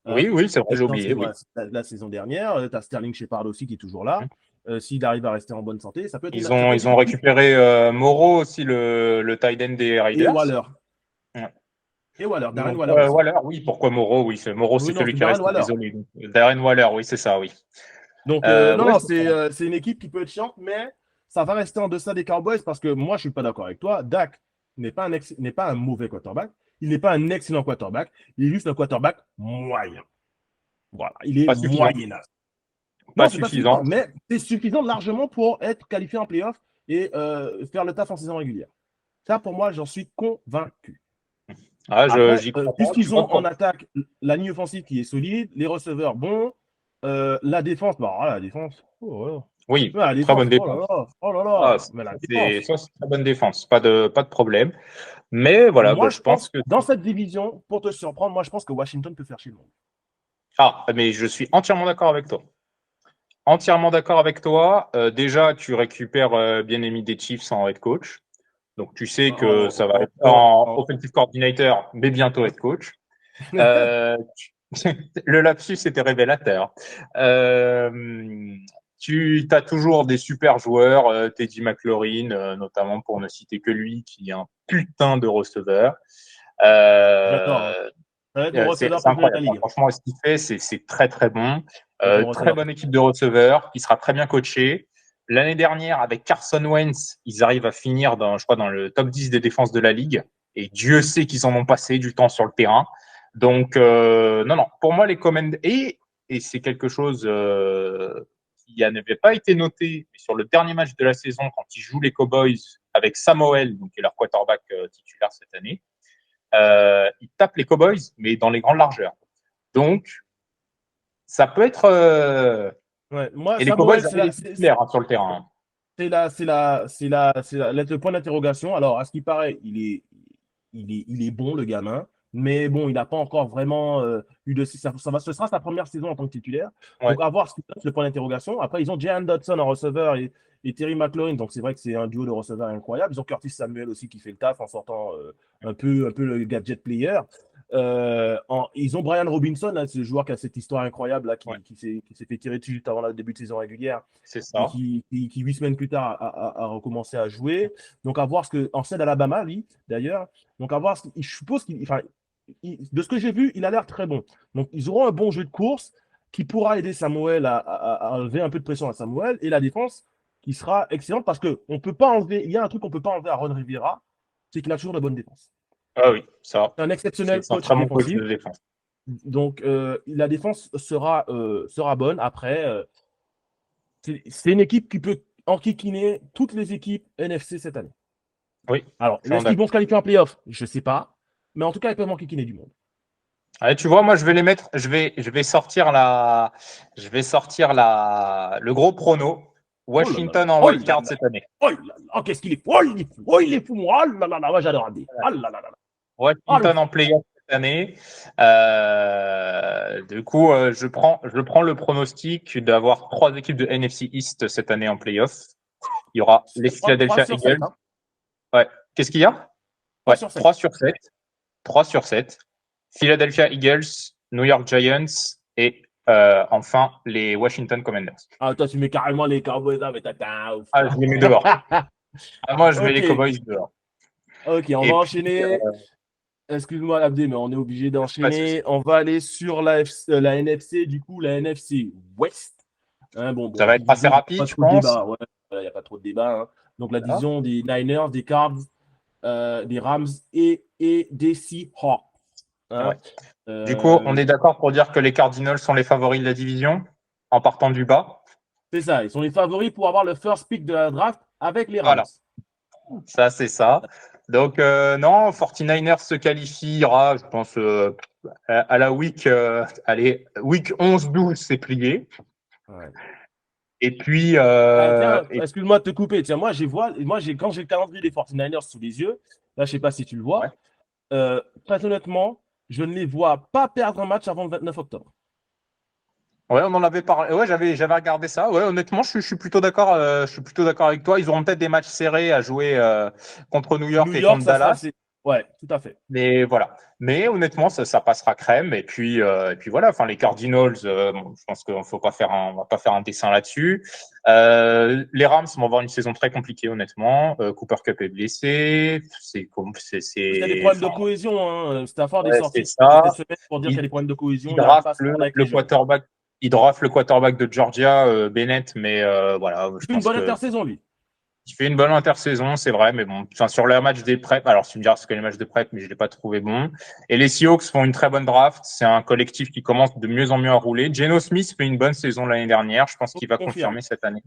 Oui, c'est vrai, j'ai oublié. Oui. La saison dernière, tu as Sterling Shepard aussi qui est toujours là. S'il arrive à rester en bonne santé, ça peut être Ils ont récupéré Moreau aussi, le tight end des Raiders. Et Waller. Ouais. Et Waller, Darren Waller aussi. Waller, oui, pourquoi Moreau? Oui, Moreau, c'est celui qui reste. Désolé. Darren Waller, oui, c'est ça, oui. Donc, non, c'est une équipe qui peut être chiante, mais ça va rester en deçà des Cowboys parce que moi, je ne suis pas d'accord avec toi. Dak n'est pas un mauvais quarterback. Il n'est pas un excellent quarterback. Il est juste un quarterback moyen. Voilà, il est moyen. Pas suffisant. Mais c'est suffisant largement pour être qualifié en playoff et faire le taf en saison régulière. Ça, pour moi, j'en suis convaincu. Puisqu'ils ont en attaque la ligne offensive qui est solide, les receveurs bons, la défense, la défense. Oui, très bonne défense. Oh là là. C'est une très bonne défense, pas de problème. Mais voilà, moi, je pense que dans cette division, pour te surprendre, moi, je pense que Washington peut faire chez le monde. Ah, mais je suis entièrement d'accord avec toi. Entièrement d'accord avec toi. Déjà, tu récupères bien-aimé des Chiefs en head coach. Donc, tu sais que ça va être en offensive coordinator, mais bientôt head coach. Le lapsus était révélateur. Tu as toujours des super joueurs, Teddy McLaurin, notamment pour ne citer que lui, qui est un putain de receveur. J'adore. Ça va être mon receveur préféré de la ligue. Franchement, ce qu'il fait, c'est très très bon. Très bonne équipe de receveurs qui sera très bien coachée. L'année dernière, avec Carson Wentz, ils arrivent à finir dans le top 10 des défenses de la ligue. Et Dieu sait qu'ils en ont passé du temps sur le terrain. Donc, non, pour moi, les Commanders, et c'est quelque chose qui n'avait pas été noté, mais sur le dernier match de la saison, quand ils jouent les Cowboys avec Samuel, donc qui est leur quarterback titulaire cette année, ils tapent les Cowboys, mais dans les grandes largeurs. Donc, ça peut être. Moi, et les Cowboys, c'est clair sur le terrain. C'est le point d'interrogation. Alors, à ce qui paraît, il est bon, le gamin. Mais bon, il n'a pas encore vraiment eu de. Ce sera sa première saison en tant que titulaire. Ouais. Donc, à voir ce qui passe, le point d'interrogation. Après, ils ont Jahan Dodson en receveur et Terry McLaurin. Donc, c'est vrai que c'est un duo de receveurs incroyable. Ils ont Curtis Samuel aussi qui fait le taf en sortant un peu le gadget player. Ils ont Brian Robinson, là, ce joueur qui a cette histoire incroyable là, qui s'est fait tirer dessus juste avant le début de saison régulière. C'est ça. Et qui 8 semaines plus tard a recommencé à jouer. Donc, à voir ce que. En scène Alabama, lui, d'ailleurs. Donc, à voir ce qu'il. Je suppose qu'il. Enfin, de ce que j'ai vu, il a l'air très bon. Donc, ils auront un bon jeu de course qui pourra aider Samuel à enlever un peu de pression à Samuel et la défense qui sera excellente parce qu'on peut pas enlever. Il y a un truc qu'on peut pas enlever à Ron Rivera, c'est qu'il a toujours de bonnes défenses. Ah oui, ça. C'est un exceptionnel coach défensif. De défense. Donc, la défense sera bonne. Après, c'est une équipe qui peut enquiquiner toutes les équipes NFC cette année. Oui. Alors, est-ce qu'ils vont se qualifier en playoff? Je ne sais pas. Mais en tout cas, ils peuvent enquiquiner du monde. Allez, tu vois, moi, je vais les mettre. Je vais sortir le gros prono. Washington en Oh là wildcard là. cette année. Oh là là. Oh, qu'est-ce qu'il est fou. Oh, il est fou. Oh, il est fou. Oh là là là. Moi, j'adore Abdi. Oh là là là. Oh, le Washington en playoff cette année. Du coup, je prends le pronostic d'avoir 3 équipes de NFC East cette année en playoff. Il y aura les 3 Philadelphia sur 7. Eagles. Hein. Ouais. Qu'est-ce qu'il y a? 3 sur 7. 3 sur 7. 3 sur 7. Philadelphia Eagles, New York Giants et enfin les Washington Commanders. Ah, toi, tu mets carrément les Cowboys là, mais t'as ouf. Ah, je les mets dehors. Moi, je mets les Ok. Cowboys dehors. Ok, on Et va puis, enchaîner. Excuse-moi, Abdé, mais on est obligé pas de d'enchaîner. souci. On va aller sur la NFC, du coup, la NFC West. Hein, bon, Ça va être assez division, rapide, pas je trop de pense. débat. Ouais, il n'y a pas trop de débat. Hein. Donc, la Voilà. division des Niners, des Cards, des Rams et des Seahawks. Hein. Ouais. Du coup, on est d'accord pour dire que les Cardinals sont les favoris de la division en partant du bas. C'est ça, ils sont les favoris pour avoir le first pick de la draft avec les Rams. Voilà. Ça, c'est ça. Donc, non, 49ers se qualifiera, je pense, à la week, week 11-12, c'est plié. Ouais. Et puis, Tiens, excuse-moi de te couper. Tiens, moi, quand j'ai le calendrier des 49ers sous les yeux, là, je ne sais pas si tu le vois, très honnêtement, je ne les vois pas perdre un match avant le 29 octobre. Ouais, on en avait parlé. Ouais, j'avais regardé ça. Ouais, honnêtement, je suis plutôt d'accord. Je suis plutôt d'accord avec toi. Ils auront peut-être des matchs serrés à jouer contre New York New et York, contre ça sera. Dallas. Ouais, tout à fait. Mais voilà. Mais honnêtement, ça passera crème. Et puis voilà. Enfin, les Cardinals, je pense qu'on va pas faire un dessin là-dessus. Les Rams vont avoir une saison très compliquée, honnêtement. Cooper Kupp est blessé. Il y a des problèmes de cohésion. Hein. Stafford est Ouais, sorti c'est ça. cette semaine pour dire qu'il y a des problèmes de cohésion. Il Il n'arrive pas draft à se prendre avec le les jeunes. quarterback. Il draft le quarterback de Georgia, Bennett, mais voilà, je Il fait une pense bonne que intersaison, lui. il fait une bonne intersaison, c'est vrai, mais bon, enfin, sur le match des prep, alors tu me diras ce que les matchs de prep, mais je l'ai pas trouvé bon. Et les Seahawks font une très bonne draft. C'est un collectif qui commence de mieux en mieux à rouler. Geno Smith fait une bonne saison l'année dernière. Je pense qu'il va confirmer cette année.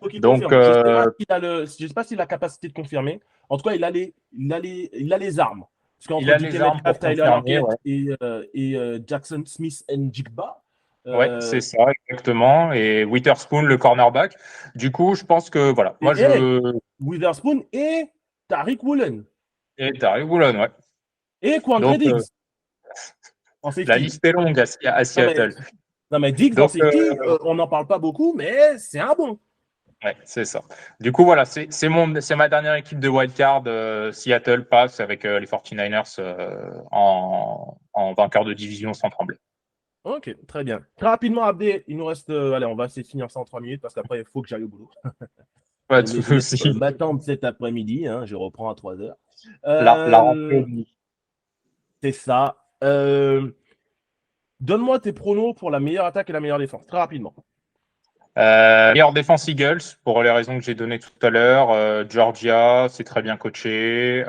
Faut qu'il Donc, confirme. Je ne sais pas s'il a la capacité de confirmer. En tout cas, il a les armes. Parce qu'entre DK Metcalf, Tyler Lockett et Jackson Smith and Jigba. Ouais, c'est ça, exactement. Et Witherspoon, le cornerback. Du coup, je pense que voilà. Moi, Witherspoon et Tariq Woolen. Et Tariq Woolen, ouais. Et Quandre Diggs. En safety. La liste est longue à Seattle. Non, mais Diggs en safety, on n'en parle pas beaucoup, mais c'est un bon. Ouais, c'est ça. Du coup, voilà, c'est ma dernière équipe de wildcard. Seattle passe avec les 49ers en vainqueur de division sans trembler. Ok, très bien. Très rapidement, Abdé, il nous reste. Allez, on va essayer de finir ça en 3 minutes parce qu'après, il faut que j'aille au boulot. Pas de souci. M'attendre cet après-midi, hein, je reprends à 3h. La rentrée. C'est ça. Donne-moi tes pronos pour la meilleure attaque et la meilleure défense, très rapidement. Meilleure défense Eagles, pour les raisons que j'ai données tout à l'heure. Georgia, c'est très bien coaché.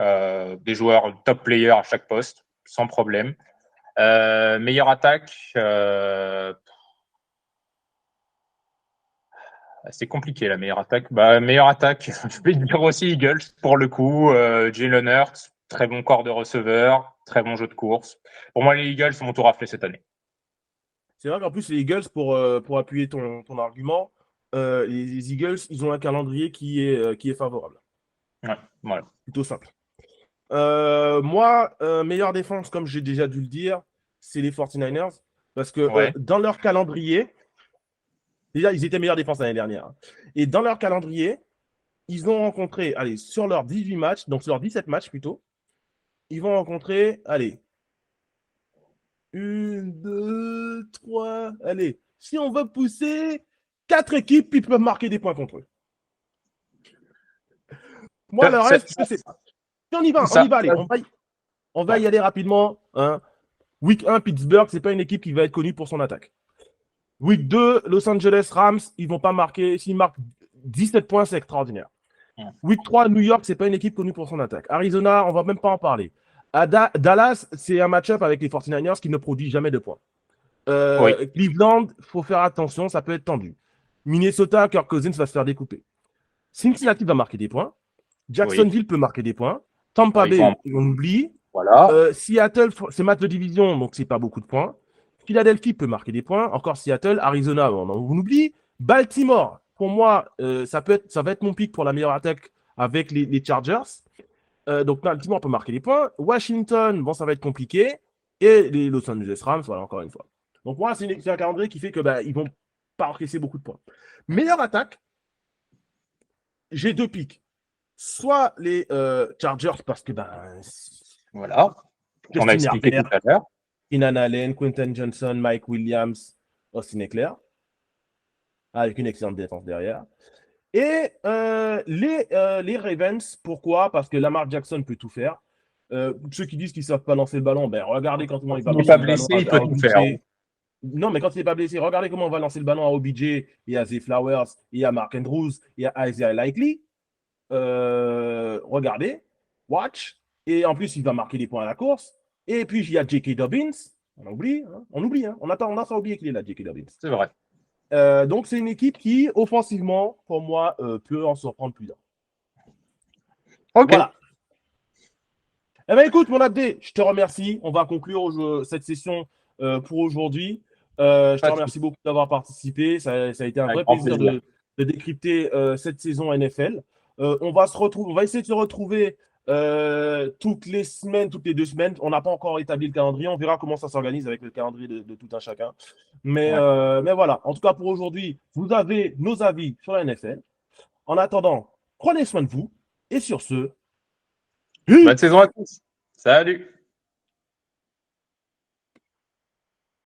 Des joueurs top players à chaque poste, sans problème. Meilleure attaque, c'est compliqué la meilleure attaque. Meilleure attaque, je vais dire aussi Eagles pour le coup. Jalen Hurts, très bon corps de receveur, très bon jeu de course. Pour moi, les Eagles vont tout rafler cette année. C'est vrai qu'en plus, les Eagles, pour appuyer ton argument, les Eagles, ils ont un calendrier qui est favorable. Ouais, voilà. Plutôt simple. Moi, meilleure défense, comme j'ai déjà dû le dire, c'est les 49ers. Parce que dans leur calendrier, déjà, ils étaient meilleure défense l'année dernière. Hein. Et dans leur calendrier, ils ont rencontré, allez, sur leurs 18 matchs, donc sur leurs 17 matchs plutôt, ils vont rencontrer, allez, 1, 2, 3, allez, si on veut pousser, 4 équipes qui peuvent marquer des points contre eux. Moi, le reste, je ne sais pas. On y va, allez, on va y aller rapidement. Hein. Week 1, Pittsburgh, ce n'est pas une équipe qui va être connue pour son attaque. Week 2, Los Angeles Rams, ils ne vont pas marquer. S'ils marquent 17 points, c'est extraordinaire. Week 3, New York, ce n'est pas une équipe connue pour son attaque. Arizona, on ne va même pas en parler. Dallas, c'est un match-up avec les 49ers qui ne produit jamais de points. Cleveland, il faut faire attention, ça peut être tendu. Minnesota, Kirk Cousins va se faire découper. Cincinnati va marquer des points. Jacksonville peut marquer des points. Tampa Bay, on oublie. Voilà. Seattle, c'est match de division, donc c'est pas beaucoup de points. Philadelphie peut marquer des points. Encore Seattle. Arizona, on oublie. Baltimore, pour moi, ça va être mon pick pour la meilleure attaque avec les Chargers. Donc, ultimement, on peut marquer les points. Washington, bon, ça va être compliqué. Et les Los Angeles Rams, voilà, encore une fois. Donc, moi, c'est un calendrier qui fait que ils vont pas encaisser beaucoup de points. Meilleure attaque, j'ai 2 picks. Soit les Chargers, parce que Voilà. On a expliqué tout à l'heure. Keenan Allen, Quentin Johnson, Mike Williams, Austin Eckler, avec une excellente défense derrière. Et les Ravens, pourquoi? Parce que Lamar Jackson peut tout faire. Ceux qui disent qu'ils ne savent pas lancer le ballon, regardez comment il va lancer le ballon. Il peut tout faire. Non, mais quand il n'est pas blessé, regardez comment on va lancer le ballon à OBJ et à Zay Flowers et à Mark Andrews et à Isaiah Likely. Regardez, watch. Et en plus, il va marquer des points à la course. Et puis, il y a J.K. Dobbins. On oublie. On a tendance à oublier qu'il est là, J.K. Dobbins. C'est vrai. Donc, c'est une équipe qui, offensivement, pour moi, peut en surprendre plus d'un. Ok. Voilà. Eh bien, écoute, mon Abdé, je te remercie. On va conclure cette session pour aujourd'hui. Je te remercie beaucoup d'avoir participé. Ça a été un vrai plaisir de décrypter cette saison NFL. On va essayer de se retrouver toutes les semaines, toutes les 2 semaines. On n'a pas encore établi le calendrier. On verra comment ça s'organise avec le calendrier de tout un chacun. Mais voilà. En tout cas, pour aujourd'hui, vous avez nos avis sur la NFL. En attendant, prenez soin de vous. Et sur ce, bonne saison à tous. Salut.